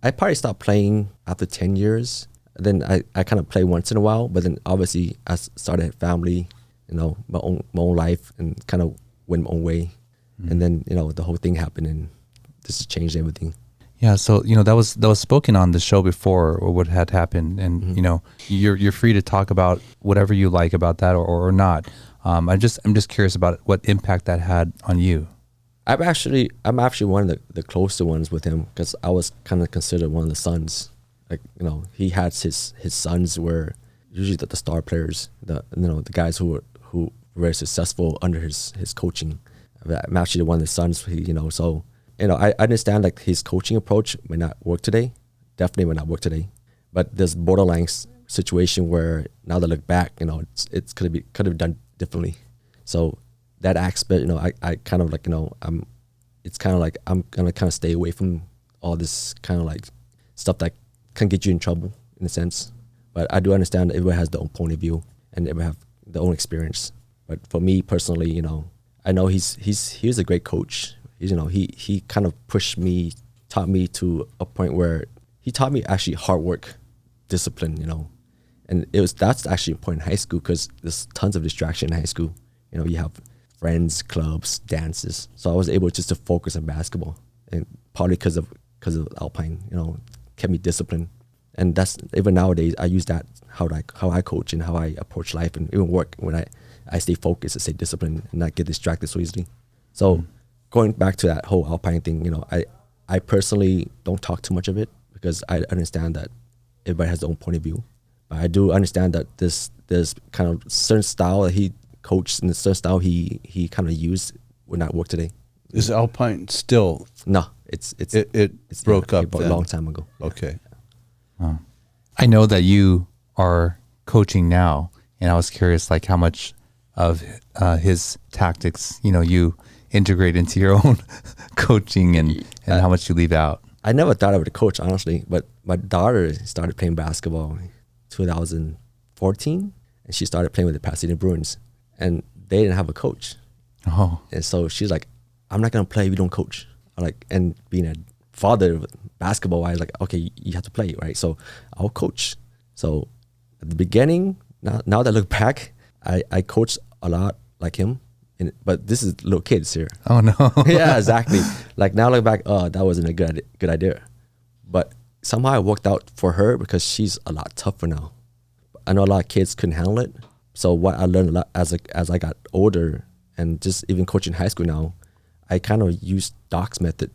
I probably stopped playing after 10 years. Then I kind of play once in a while, but then obviously I started a family, you know, my own life, and kind of went my own way. And then, you know, the whole thing happened, and this has changed everything. Yeah, so you know that was spoken on the show before, or what had happened, and you know you're free to talk about whatever you like about that or not. I'm just curious about what impact that had on you. I'm actually one of the closer ones with him, because I was kind of considered one of the sons. Like, you know, he had his sons were usually the star players, the guys who were very successful under his coaching. I'm actually one of the sons, you know, so. You know, I understand like his coaching approach may not work today, definitely may not work today, but there's borderline situation where now that I look back, you know, it's could have done differently. So that aspect, you know, I kind of like, you know, it's kind of like I'm gonna kind of stay away from all this kind of like stuff that can get you in trouble in a sense. But I do understand that everyone has their own point of view and everyone have their own experience. But for me personally, you know, I know he's a great coach. You know, he kind of pushed me, taught me to a point where he taught me actually hard work, discipline, you know. And that's actually important in high school, because there's tons of distraction in high school. You know, you have friends, clubs, dances. So I was able just to focus on basketball, and partly because of Alpine, you know, kept me disciplined. And that's, even nowadays, I use that how I coach and how I approach life and even work, when I stay focused and stay disciplined and not get distracted so easily. So going back to that whole Alpine thing, you know, I personally don't talk too much of it, because I understand that everybody has their own point of view. But I do understand that there's kind of certain style that he coached and the certain style he kind of used would not work today. Is Alpine still? No, it's broke up a long time ago. Okay. Oh. I know that you are coaching now, and I was curious, like, how much of his tactics, you know, you integrate into your own coaching, and how much you leave out. I never thought I would coach, honestly, but my daughter started playing basketball in 2014, and she started playing with the Pasadena Bruins, and they didn't have a coach. Oh. And so she's like, I'm not going to play if you don't coach. And being a father of basketball, I was like, okay, you have to play, right? So I'll coach. So at the beginning, now that I look back, I coached a lot like him. But this is little kids here. Oh no! Yeah, exactly. Like now, look back. Oh, that wasn't a good idea. But somehow it worked out for her, because she's a lot tougher now. I know a lot of kids couldn't handle it. So what I learned a lot as I got older, and just even coaching high school now, I kind of used Doc's method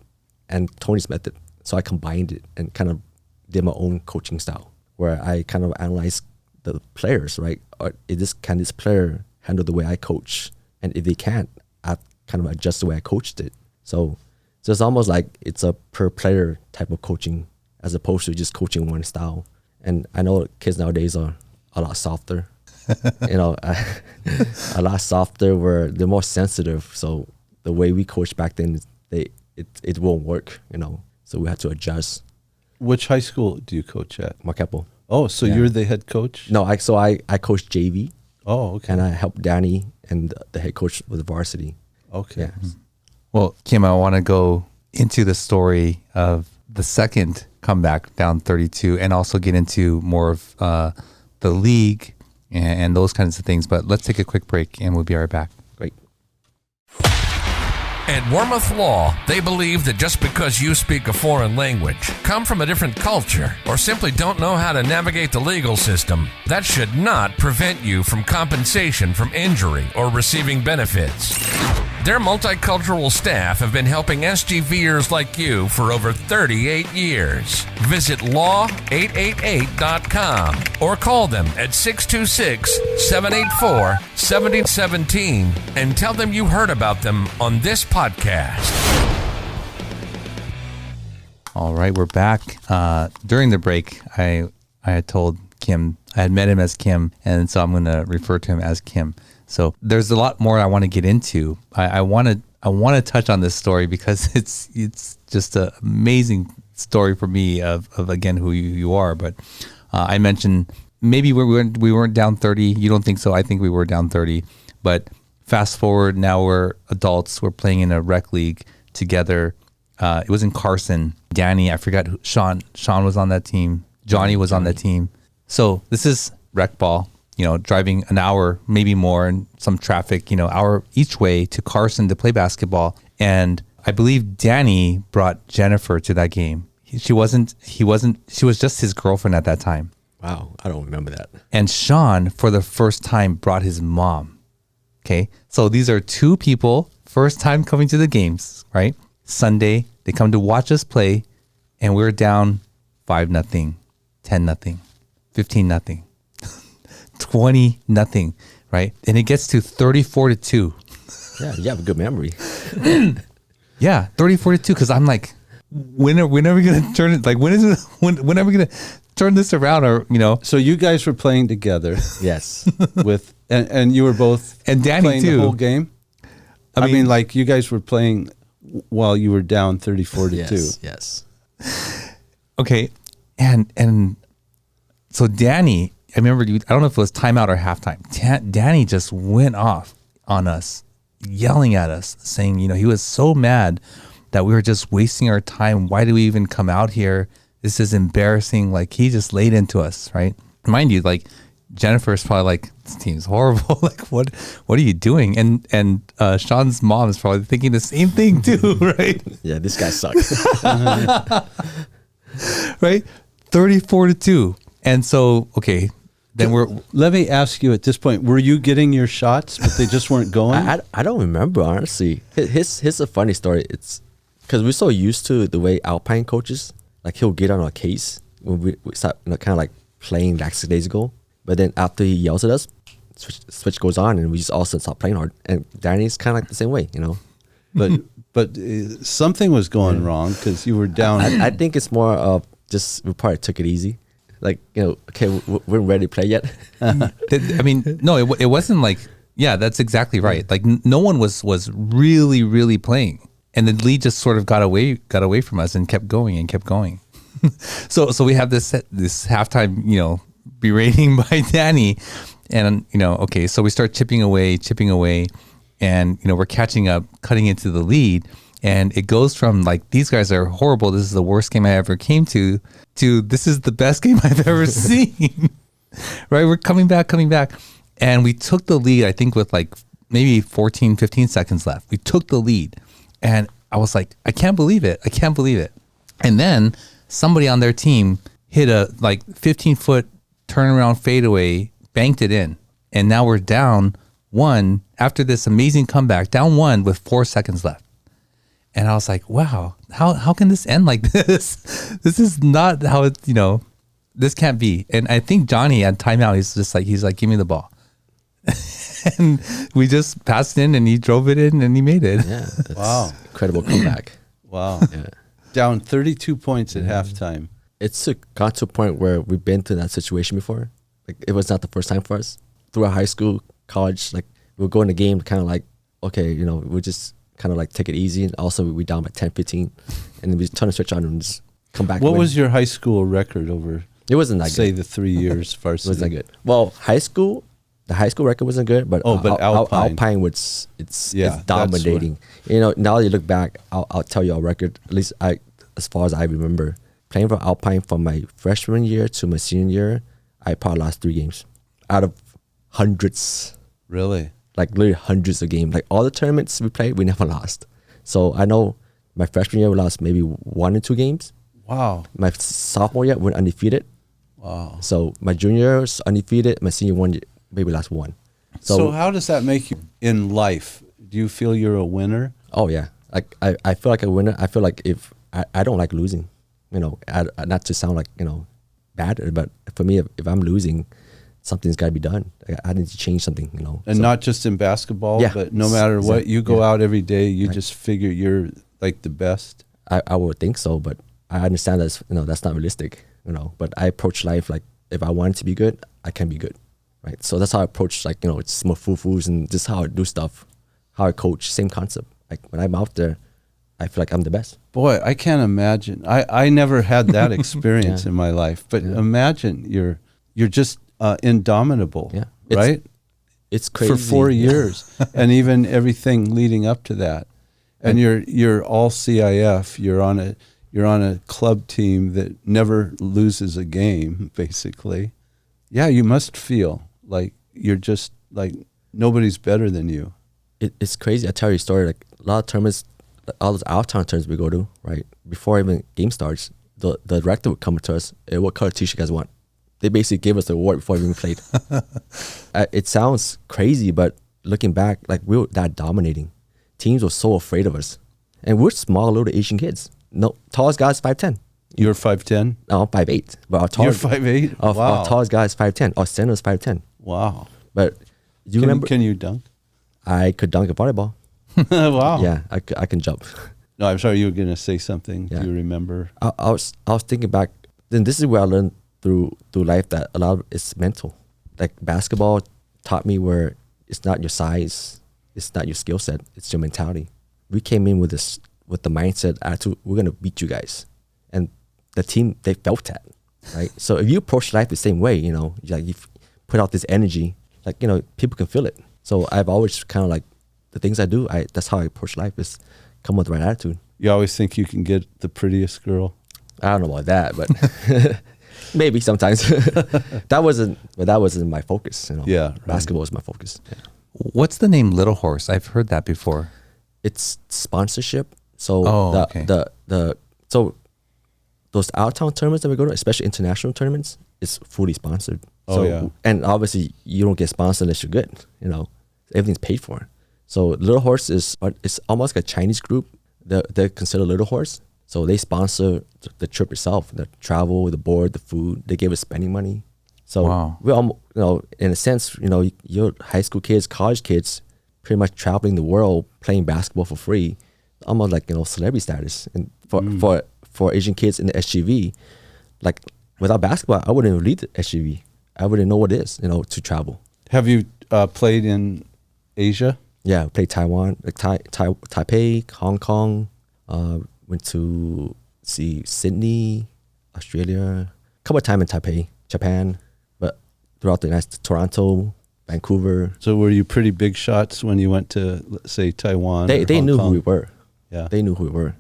and Tony's method. So I combined it and kind of did my own coaching style, where I kind of analyzed the players, right? Or can this player handle the way I coach? And if they can't, I kind of adjust the way I coached it. So it's almost like it's a per player type of coaching, as opposed to just coaching one style. And I know kids nowadays are a lot softer, you know, a lot softer, where they're more sensitive. So the way we coached back then, it won't work, you know. So we had to adjust. Which high school do you coach at? Mark Keppel. Oh, so you're the head coach? No, I coach JV. Oh, okay. And I helped Danny and the head coach with the varsity. Okay. Yeah. Well, Kim, I want to go into the story of the second comeback down 32, and also get into more of the league and those kinds of things. But let's take a quick break, and we'll be right back. Great. At Wormuth Law, they believe that just because you speak a foreign language, come from a different culture, or simply don't know how to navigate the legal system, that should not prevent you from compensation from injury or receiving benefits. Their multicultural staff have been helping SGVers like you for over 38 years. Visit law888.com or call them at 626-784-7017 and tell them you heard about them on this podcast. All right, we're back. During the break, I had told Kim, I had met him as Kim, and so I'm going to refer to him as Kim. So there's a lot more I want to get into. I want to touch on this story because it's just an amazing story for me of again who you are. But I mentioned maybe we weren't down 30. You don't think so? I think we were down 30. But fast forward, now we're adults. We're playing in a rec league together. It was in Carson. Danny, I forgot who. Sean was on that team. Johnny was on that team. So this is rec ball. Driving an hour, maybe more, and some traffic, hour each way to Carson to play basketball. And I believe Danny brought Jennifer to that game. She was just his girlfriend at that time. Wow, I don't remember that. And Sean, for the first time, brought his mom. Okay, so these are two people, first time coming to the games, right? Sunday, they come to watch us play, and we're down 5-0, 10-0, 15-0. 20-0, right? And it gets to 34-2. Yeah, you have a good memory. Yeah, 34-2. Because I'm like, when are we gonna turn it? Like, when are we gonna turn this around? Or So you guys were playing together. Yes. and you were both and Danny playing too. the whole game. I mean, like you guys were playing while you were down 34-2. Yes. Okay, and so Danny. I remember, I don't know if it was timeout or halftime. Danny just went off on us, yelling at us, saying, he was so mad that we were just wasting our time. Why do we even come out here? This is embarrassing. Like, he just laid into us, right? Mind you, like, Jennifer's probably like, this team's horrible. Like, what are you doing? And Sean's mom is probably thinking the same thing too, right? Yeah, this guy sucks. Right? 34-2. And so, okay, then Let me ask you at this point: were you getting your shots, but they just weren't going? I don't remember, honestly. Here's a funny story. It's because we're so used to the way Alpine coaches, like he'll get on our case when we start kind of like playing lackadaisical. But then after he yells at us, switch goes on, and we just all stop playing hard. And Danny's kind of like the same way, But something was going wrong because you were down. I think it's more of just we probably took it easy. Like, okay, we weren't ready to play yet. I mean, no, it wasn't like, yeah, that's exactly right. Like no one was really, really playing. And the lead just sort of got away from us and kept going. So we have this halftime, berating by Danny. And, okay, so we start chipping away. And, we're catching up, cutting into the lead. And it goes from like, these guys are horrible, this is the worst game I ever came to this is the best game I've ever seen. Right? We're coming back. And we took the lead, I think, with like maybe 14, 15 seconds left. We took the lead. And I was like, I can't believe it. And then somebody on their team hit a like 15-foot turnaround fadeaway, banked it in. And now we're down 1 after this amazing comeback, down 1 with 4 seconds left. And I was like, wow, how can this end like this? This is not how it, this can't be. And I think Johnny at timeout, he's like, give me the ball. And we just passed in and he drove it in and he made it. Yeah. Wow. Incredible comeback. Wow. Yeah. Down 32 points at halftime. It's got to a point where we've been through that situation before. Like it was not the first time for us. Throughout high school, college, like we'll go in the game kind of like, okay, we'll just kind of like take it easy. And also we down by 10, 15. And then we turn the switch on and just come back. What was your high school record over? It wasn't that good. Say the 3 years varsity. It wasn't that good. Well, the high school record wasn't good, but Alpine was it's dominating. Now you look back, I'll tell you our record. At least as far as I remember, playing for Alpine from my freshman year to my senior year, I probably lost 3 games out of hundreds. Really? Like literally hundreds of games. Like all the tournaments we played, we never lost. So I know my freshman year we lost maybe 1 or 2 games. Wow. My sophomore year went undefeated. Wow. So my junior year was undefeated. My senior one maybe last 1. So how does that make you in life? Do you feel you're a winner? Oh yeah, like I feel like a winner. I feel like if I don't like losing, not to sound like bad, but for me, if I'm losing, something's got to be done. I need to change something, And not just in basketball, Yeah. but no matter what, you go out every day, you Right. just figure you're like the best. I would think so, but I understand that's not realistic, But I approach life like if I want it to be good, I can be good, right? So that's how I approach it's Mofufus and just how I do stuff, how I coach, same concept. Like when I'm out there, I feel like I'm the best. Boy, I can't imagine. I never had that experience Yeah. in my life, but Yeah. imagine you're just indomitable, Yeah. right? It's crazy. For 4 years, and even everything leading up to that, and you're all CIF. You're on a club team that never loses a game, basically. Yeah, you must feel like you're just like nobody's better than you. It's crazy. I tell you a story. Like a lot of tournaments, all those out-of-town tournaments we go to, right? Before even game starts, the director would come to us. Hey, what color t-shirt you guys want? They basically gave us the award before we even played. It sounds crazy, but looking back, like we were that dominating. Teams were so afraid of us, and we're small little Asian kids. No, tallest guy is 5'10". You're 5'10". No, I'm 5'8". But our You're tallest, 5'8". our Wow. tallest guy is 5'10". Our center is 5'10". Wow. But you remember? Can you dunk? I could dunk a volleyball. Wow. Yeah, I can jump. No, I'm sorry. You were going to say something. Yeah. Do you remember? I was thinking back. Then this is where I learned through life that a lot of it's mental. Like basketball taught me where it's not your size, it's not your skill set, it's your mentality. We came in with the mindset, attitude, we're gonna beat you guys, and the team they felt that, right? So if you approach life the same way, like you put out this energy, like people can feel it. So I've always kind of like the things I do. That's how I approach life, is come with the right attitude. You always think you can get the prettiest girl. I don't know about that, but maybe sometimes. that wasn't my focus. Yeah, right. Basketball is my focus. Yeah. What's the name Little Horse? I've heard that before. It's sponsorship. So okay. So those out-of-town tournaments that we go to, especially international tournaments, it's fully sponsored. So, yeah. And obviously you don't get sponsored unless you're good. Everything's paid for. So Little Horse it's almost like a Chinese group. They're considered Little Horse. So they sponsor the trip itself, the travel, the board, the food. They give us spending money. So Wow. we're all, in a sense, you're high school kids, college kids, pretty much traveling the world, playing basketball for free, almost like celebrity status. And for Asian kids in the SGV, like without basketball, I wouldn't even lead the SGV. I wouldn't know what it is, to travel. Have you played in Asia? Yeah, I played Taiwan, like Taipei, Hong Kong. Went to see Sydney, Australia, a couple of times in Taipei, Japan, but throughout the United States, Toronto, Vancouver. So were you pretty big shots when you went to, let's say, Taiwan? They Hong knew Kong? who we were. Yeah. They knew who we were.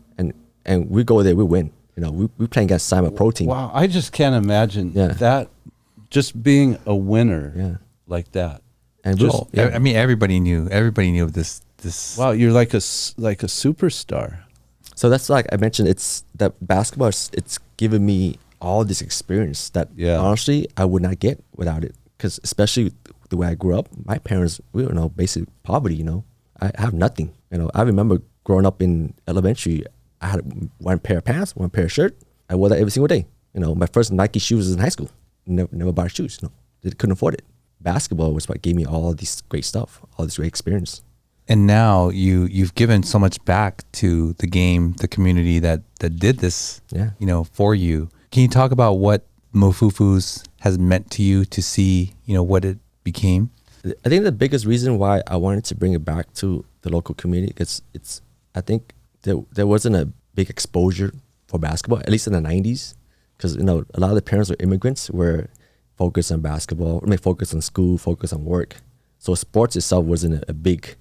And we go there, we win. We playing against Simon Pro team. Wow, I just can't imagine Yeah. that, just being a winner like that. And Just- we're, yeah. I mean, everybody knew of this. Wow, you're like a superstar. So that's like I mentioned, it's that basketball, it's given me all this experience that honestly I would not get without it. Because especially the way I grew up, my parents, we were basic poverty, I have nothing. I remember growing up in elementary, I had one pair of pants, one pair of shirt. I wore that every single day. My first Nike shoes was in high school. Never bought shoes. They couldn't afford it. Basketball was what gave me all this great stuff, all this great experience. And now you've given so much back to the game, the community that did this, for you. Can you talk about what Mofufus has meant to you, to see, what it became? I think the biggest reason why I wanted to bring it back to the local community is I think there wasn't a big exposure for basketball, at least in the 90s, because a lot of the parents were immigrants, were focused on basketball, focused on school, focused on work. So sports itself wasn't a big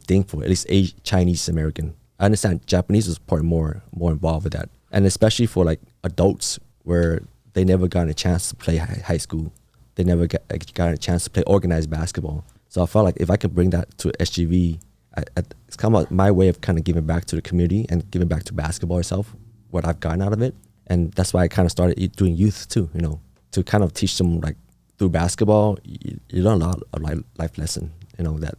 thing for at least Chinese American. I understand Japanese was probably more involved with that, and especially for like adults where they never got a chance to play high school, they never got a chance to play organized basketball. So I felt like if I could bring that to SGV it's kind of my way of kind of giving back to the community and giving back to basketball itself, what I've gotten out of it. And that's why I kind of started doing youth too, you know, to kind of teach them, like, through basketball, you learn a lot of life lesson, you know, that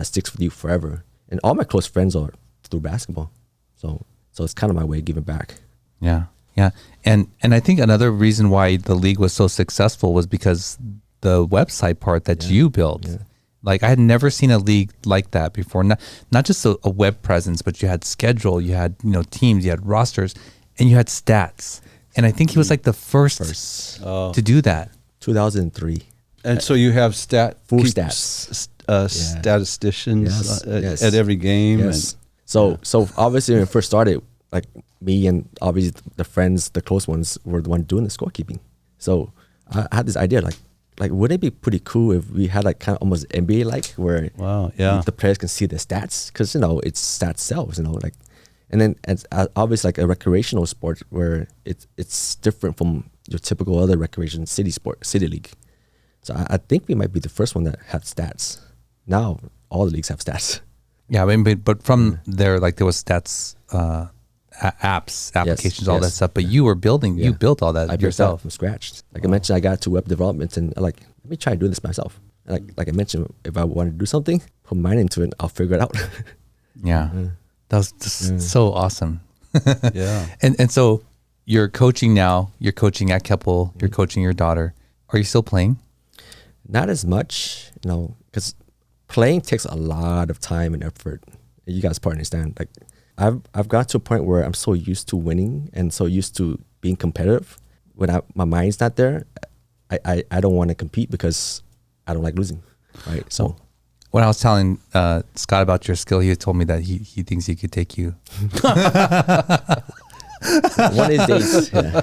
sticks with you forever. And all my close friends are through basketball. So it's kind of my way of giving back. Yeah. Yeah. And I think another reason why the league was so successful was because the website part that you built. Yeah. Like, I had never seen a league like that before. Not just a web presence, but you had schedule, you had, you know, teams, you had rosters, and you had stats. And I think he was like the first to do that. 2003. And so you have full stats. Statisticians at every game. Yes. So obviously when it first started, like, me and obviously the friends, the close ones, were the one doing the scorekeeping. So I had this idea, like wouldn't it be pretty cool if we had, like, kind of almost NBA like, where the players can see the stats, because, you know, it's stats sells, you know, like, and then it's obviously like a recreational sport where it's different from your typical other recreation city league. So I think we might be the first one that had stats. Now all the leagues have stats. Yeah, I mean, but from there, like, there was stats, applications, all that stuff. But you were building, you built all that I yourself. Built that from scratch. Like I mentioned, I got to web development, and like, let me try doing this myself. And like I mentioned, if I want to do something, put mine into it, I'll figure it out. Yeah, that was just so awesome. Yeah, and so you're coaching now. You're coaching at Keppel. You're coaching your daughter. Are you still playing? Not as much, you know, because playing takes a lot of time and effort. You guys probably understand. Like, I've got to a point where I'm so used to winning and so used to being competitive. When my mind's not there, I don't want to compete because I don't like losing, right? So when I was telling Scott about your skill, he told me that he thinks he could take you. One of these days, yeah.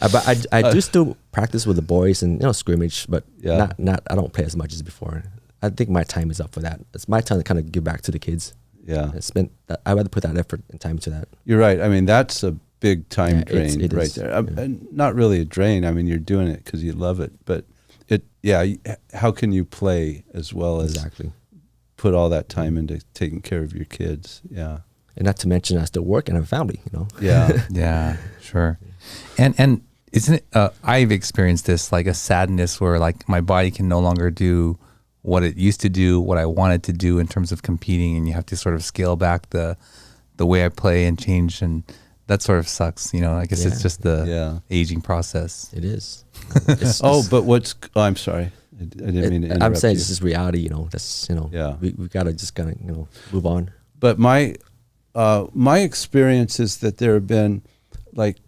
But I do still practice with the boys and, you know, scrimmage, but not I don't play as much as before. I think my time is up for that. It's my time to kind of give back to the kids. Yeah, I'd rather put that effort and time into that. You're right. I mean, that's a big time drain it right is. there. Not really a drain. I mean, you're doing it because you love it, but how can you play as well as put all that time into taking care of your kids? Yeah. And not to mention, I still work and have a family, you know? Yeah. Yeah, sure. And isn't it, I've experienced this, like a sadness where, like, my body can no longer do what it used to do, what I wanted to do in terms of competing, and you have to sort of scale back the way I play and change, and that sort of sucks, you know. I guess it's just the aging process. It is. I'm sorry. I didn't mean to interrupt I'm saying you. this is reality, you know. That's, you know, we got to just kind of, you know, move on. But my experience is that there have been, like,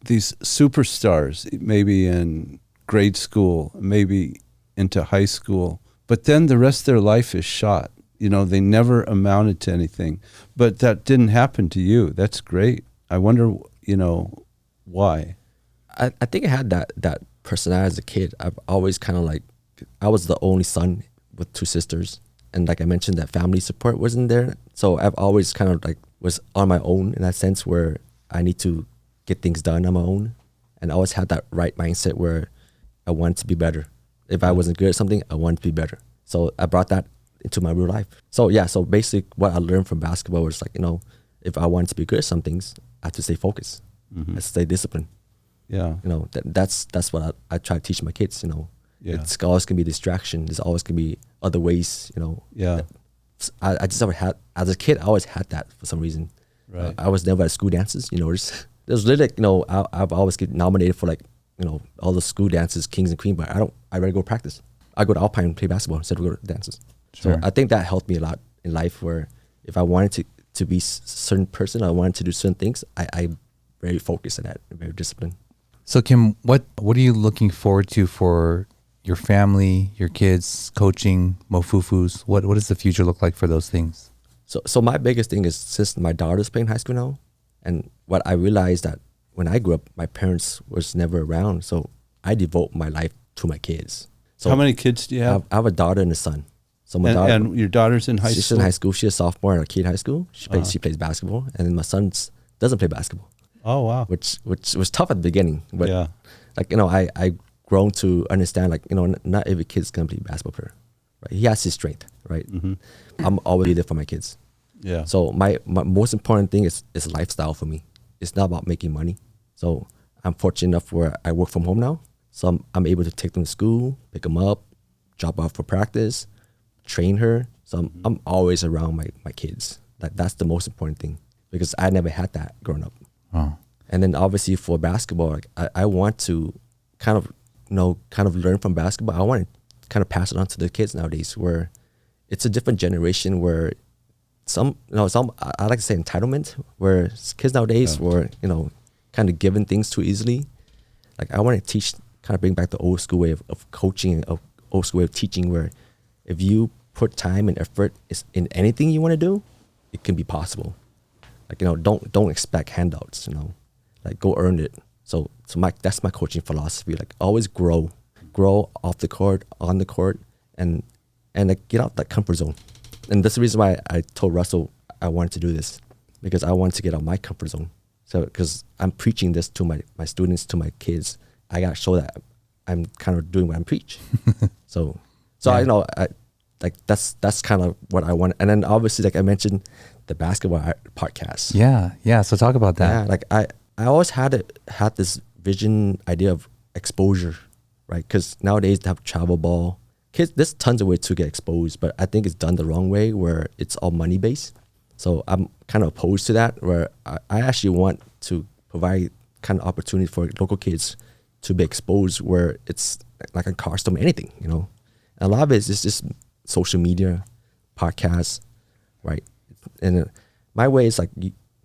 these superstars, maybe in grade school, maybe into high school, but then the rest of their life is shot. You know, they never amounted to anything. But that didn't happen to you. That's great. I wonder, you know, why? I think I had that personality as a kid. I've always kind of, like, I was the only son with two sisters. And like I mentioned, that family support wasn't there. So I've always kind of, like, was on my own in that sense, where I need to get things done on my own. And I always had that right mindset where I wanted to be better. If I wasn't good at something, I wanted to be better. So I brought that into my real life. So so basically what I learned from basketball was, like, you know, if I wanted to be good at some things, I have to stay focused. I have to stay disciplined. Yeah. You know, that's what I try to teach my kids, you know. Yeah. It's always going to be a distraction. There's always going to be other ways, you know. Yeah. I just never had, as a kid, I always had that for some reason. Right. I was never at school dances, you know. There's literally, you know, I've always get nominated for, like, you know, all the school dances, kings and queens, but I'd rather go practice. I go to Alpine and play basketball instead of go to dances. Sure. So I think that helped me a lot in life, where if I wanted to be a certain person, I wanted to do certain things, I very focused on that, very disciplined. So Kim, what are you looking forward to for your family, your kids, coaching, Mofufus? What does the future look like for those things? So my biggest thing is, since my daughter's playing high school now, and what I realized that when I grew up, my parents was never around, so I devote my life to my kids. So how many kids do you have? I have a daughter and a son. So my daughter, and your daughter's in high school? She's in high school. She's a sophomore at Arcade High School. She plays basketball, and then my son doesn't play basketball. Oh wow! Which was tough at the beginning, but like, you know, I grown to understand, like, you know, not every kid's gonna play basketball player. Right? He has his strength, right? I'm always there for my kids. Yeah. So my most important thing is lifestyle for me. It's not about making money. So I'm fortunate enough where I work from home now. So I'm able to take them to school, pick them up, drop off for practice, train her. So I'm always around my kids. That's the most important thing, because I never had that growing up. Oh. And then obviously for basketball, like I want to kind of learn from basketball. I want to kind of pass it on to the kids nowadays, where it's a different generation where some I like to say entitlement, where kids nowadays were, kind of given things too easily. Like I want to teach, kind of bring back the old school way of coaching, of old school way of teaching, where if you put time and effort in anything you want to do, it can be possible. Like, don't expect handouts, like go earn it. So that's my coaching philosophy. Like always grow off the court, on the court, and like get out that comfort zone. And that's the reason why I told Russell I wanted to do this, because I wanted to get out of my comfort zone. So because I'm preaching this to my students, to my kids, I got to show that I'm kind of doing what I preach. So yeah. I like that's kind of what I want. And then obviously, like I mentioned, the basketball podcast. Yeah. So talk about that. Yeah, like I always had this vision idea of exposure, right? Because nowadays they have travel ball. Kids, there's tons of ways to get exposed, but I think it's done the wrong way, where it's all money based. So I'm kind of opposed to that, where I actually want to provide kind of opportunity for local kids to be exposed, where it's like a cost them anything, And a lot of it is just social media, podcasts, right? And my way is like,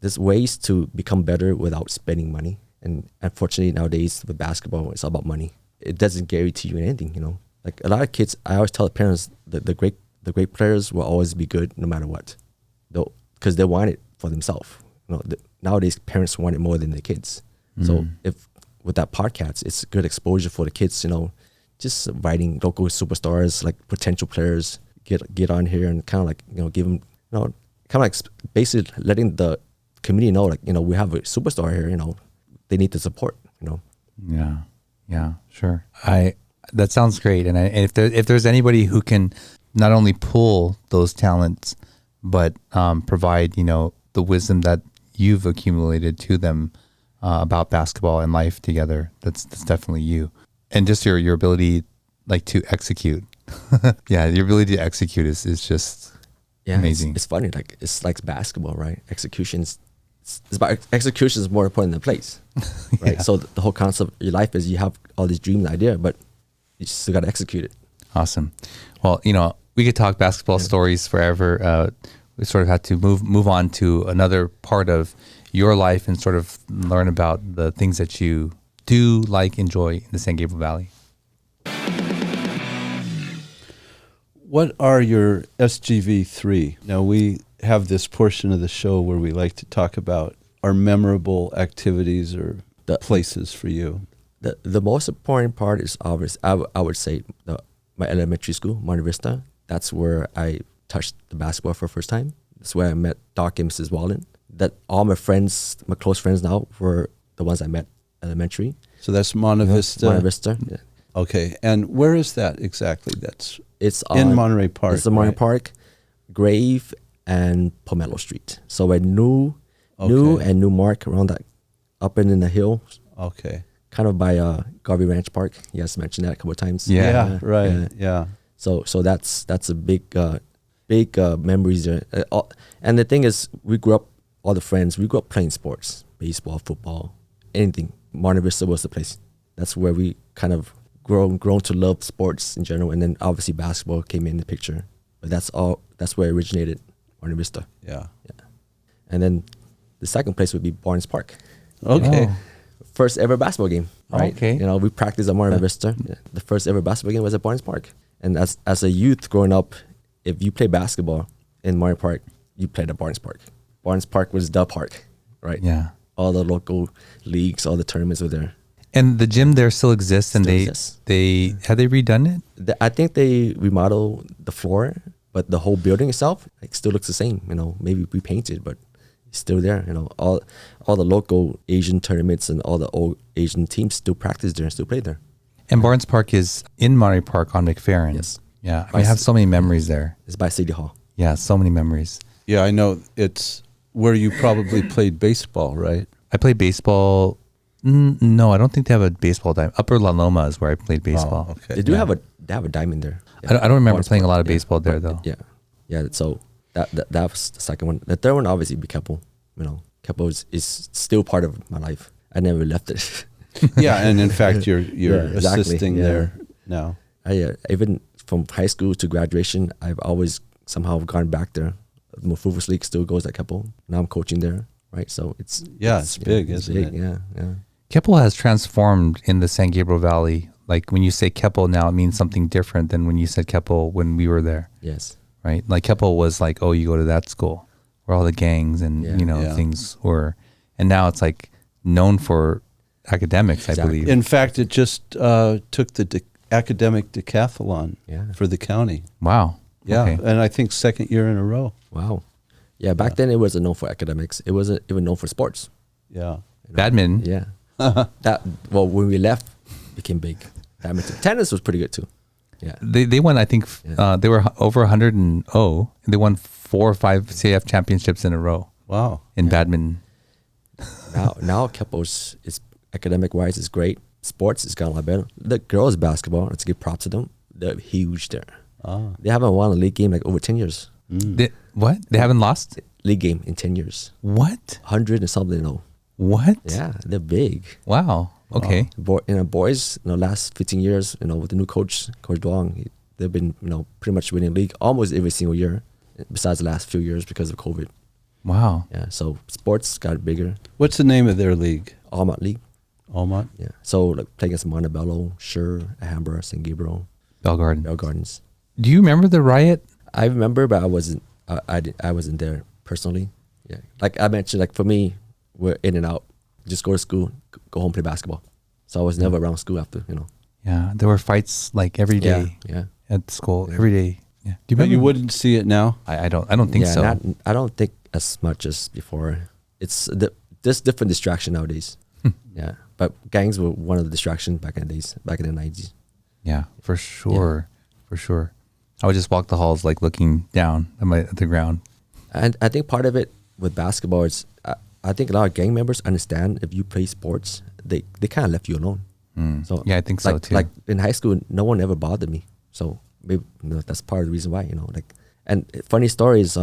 there's ways to become better without spending money. And unfortunately nowadays with basketball, it's all about money. It doesn't guarantee you anything, Like a lot of kids, I always tell the parents that the great players will always be good no matter what, though, because they want it for themselves. Nowadays parents want it more than their kids. So if with that podcast, it's good exposure for the kids. Just inviting local superstars, like potential players, get on here and kind of like give them kind of like basically letting the community know, like we have a superstar here. They need the support. Yeah, sure. That sounds great. And if there's anybody who can not only pull those talents, but provide, the wisdom that you've accumulated to them about basketball and life together, that's definitely you. And just your ability, like, to execute. Yeah, your ability to execute is just amazing. It's funny. Like, it's like basketball, right? Execution is more important than plays, right? So the whole concept of your life is you have all these dreams and ideas, but you still got to execute it. Awesome. Well, we could talk basketball stories forever. We sort of had to move on to another part of your life and sort of learn about the things that you do enjoy in the San Gabriel Valley. What are your SGV3? Now, we have this portion of the show where we like to talk about our memorable activities or the places for you. The most important part is obvious. I would say my elementary school, Monterey Vista. That's where I touched the basketball for the first time. That's where I met Doc and Mrs. Wallen. That all my friends, my close friends now, were the ones I met elementary. So that's Monterey Vista. Monterey Vista. Yeah. Okay, and where is that exactly? It's in Monterey Park. It's in Monterey Park, Grave, and Pomelo Street. So I knew Mark around that, up in the hill. Okay. Kind of by Garvey Ranch Park. You guys mentioned that a couple of times. Yeah, right. Yeah. So that's a big memories there. And the thing is, we grew up, all the friends, we grew up playing sports, baseball, football, anything. Monterey Vista was the place. That's where we kind of grown to love sports in general. And then obviously basketball came in the picture. But that's where it originated, Monterey Vista. Yeah. And then the second place would be Barnes Park. Okay. Oh. First ever basketball game, right? Okay. We practiced at Monterey Vista. Yeah. The first ever basketball game was at Barnes Park. And as a youth growing up, if you play basketball in Monterey Park, you played at Barnes Park. Barnes Park was the park, right? Yeah. All the local leagues, all the tournaments were there. And the gym there still exists, and they have they redone it? I think they remodeled the floor, but the whole building itself still looks the same. Maybe repainted, but it's still there. All the local Asian tournaments and all the old Asian teams still practice there and still play there. And Barnes Park is in Monterey Park on McFerrin. Yes. Yeah, I have so many memories there. It's by City Hall. Yeah, so many memories. Yeah, I know. It's where you probably played baseball, right? I played baseball. No, I don't think they have a baseball diamond. Upper La Loma is where I played baseball. Oh, okay. They do have a diamond there. I don't remember Barnes playing a Park, lot of baseball there though. Yeah. So that was the second one. The third one obviously be Keppel. You know, Keppel is still part of my life. I never left it. Yeah, and in fact, you're exactly, assisting there now. Even from high school to graduation, I've always somehow gone back there. The Mofufus League still goes at Keppel. Now I'm coaching there, right? So it's big, isn't it? Yeah. Keppel has transformed in the San Gabriel Valley. Like when you say Keppel now, it means something different than when you said Keppel when we were there. Yes. Right? Like Keppel was like, oh, you go to that school where all the gangs and, Yeah. things were. And now it's like known for academics, I Exactly. believe. In fact, it just took the academic decathlon for the county. Wow. Yeah, Okay. and I think second year in a row. Wow. Yeah, back then it wasn't known for academics. It wasn't even known for sports. Yeah. Badminton. Yeah. When we left, it became big. Badminton. Tennis was pretty good too. Yeah. They won, I think, they were over 100 and they won 4 or 5 CAF championships in a row Wow. in badminton. Now Keppel's is academic wise is great. Sports is gotten a lot better. The girls basketball, let's give props to them. They're huge there. They haven't won a league game like over 10 years. What? They haven't lost? League game in 10 years. What? 100 and something, What? Yeah, they're big. Wow. Okay. Boys, last 15 years, with the new coach, Coach Duong, they've been, pretty much winning league almost every single year, besides the last few years because of COVID. Wow. Yeah, so sports got bigger. What's the name of their league? Almont League. Almont? Yeah. So like playing against Montebello, Sure, Alhambra, San Gabriel, Bell Garden. Bell Gardens. Do you remember the riot? I remember, but I wasn't. I wasn't there personally. Yeah. Like I mentioned, like for me, we're in and out. Just go to school, go home, play basketball. So I was never around school after. Yeah. There were fights like every day Yeah. at school. Every day. Yeah. Do you But remember? you wouldn't see it now? I don't think so. I don't think as much as before. It's there's different distraction nowadays. Yeah. But gangs were one of the distractions back in the days, back in the 90s. Yeah, for sure. For sure. I would just walk the halls like looking down at the ground. And I think part of it with basketball is I think a lot of gang members understand if you play sports, they kind of left you alone. So Yeah, I think so too. Like in high school, no one ever bothered me. So maybe that's part of the reason why, And funny story is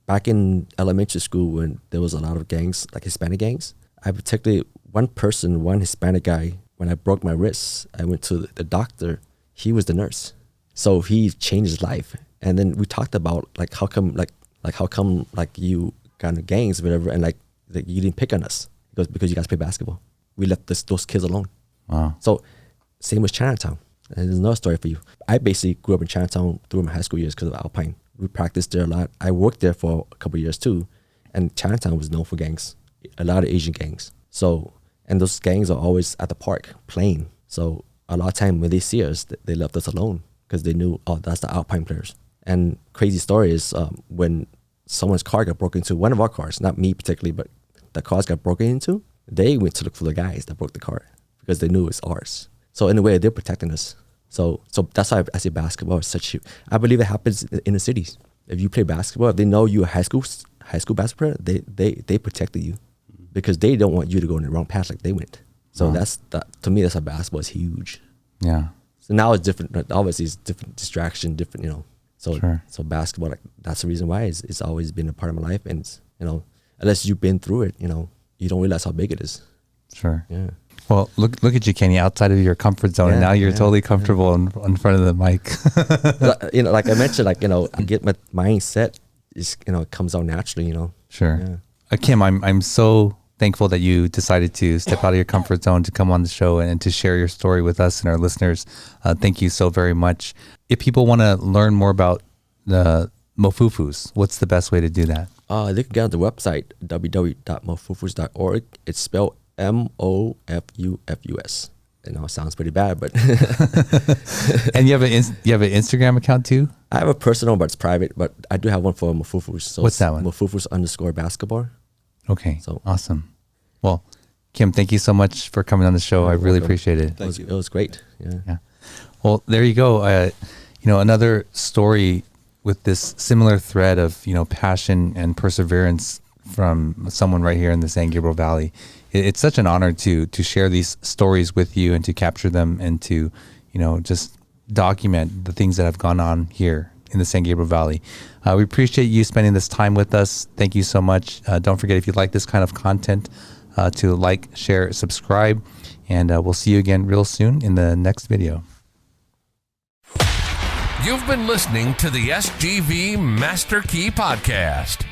back in elementary school when there was a lot of gangs, like Hispanic gangs, I particularly, one Hispanic guy, when I broke my wrist, I went to the doctor. He was the nurse. So he changed his life. And then we talked about like how come you got into gangs or whatever, and like you didn't pick on us. Because you guys play basketball. We left those kids alone. Wow. So same with Chinatown. And there's another story for you. I basically grew up in Chinatown through my high school years because of Alpine. We practiced there a lot. I worked there for a couple of years too. And Chinatown was known for gangs, a lot of Asian gangs. So, and those gangs are always at the park playing. So a lot of time when they see us, they left us alone because they knew, oh, that's the Alpine players. And crazy story is when someone's car got broken into, one of our cars, not me particularly, but the cars got broken into, they went to look for the guys that broke the car because they knew it was ours. So in a way, they're protecting us. So that's why I say basketball is such. I believe it happens in the cities. If you play basketball, if they know you're a high school basketball player, they protected you because they don't want you to go in the wrong path like they went. So to me, that's how basketball is huge. Yeah. So now it's different. Obviously, it's different distraction, different. So Sure. So basketball, like that's the reason why it's always been a part of my life, and it's, unless you've been through it, you don't realize how big it is. Sure. Yeah. Well, look at you, Kenny, outside of your comfort zone, and now you're totally comfortable in front of the mic. Like I mentioned, I get my mindset is, it comes out naturally, Sure. Yeah. Kim, I'm so thankful that you decided to step out of your comfort zone to come on the show and to share your story with us and our listeners. Thank you so very much. If people want to learn more about the Mofufus, what's the best way to do that? They can get on the website, www.mofufus.org. It's spelled Mofufus. I know it sounds pretty bad, but And you have an Instagram account too? I have a personal, but it's private. But I do have one for Mofufus. So what's that one? Mofufus_basketball. Okay. So awesome. Well, Kim, thank you so much for coming on the show. I really appreciate it. It was great. Yeah. Well, there you go. Another story with this similar thread of, passion and perseverance from someone right here in the San Gabriel Valley. It's such an honor to share these stories with you and to capture them and to, just document the things that have gone on here in the San Gabriel Valley. We appreciate you spending this time with us. Thank you so much. Don't forget, if you like this kind of content, to like, share, subscribe, and we'll see you again real soon in the next video. You've been listening to the SGV Master Key Podcast.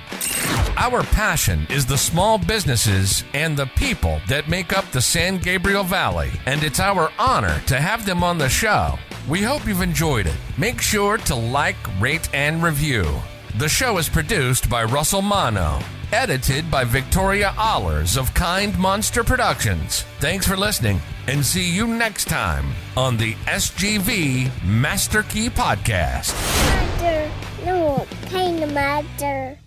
Our passion is the small businesses and the people that make up the San Gabriel Valley, and it's our honor to have them on the show. We hope you've enjoyed it. Make sure to like, rate, and review. The show is produced by Russell Mano, edited by Victoria Allers of Kind Monster Productions. Thanks for listening, and see you next time on the SGV Master Key Podcast. Master, no, kind of master.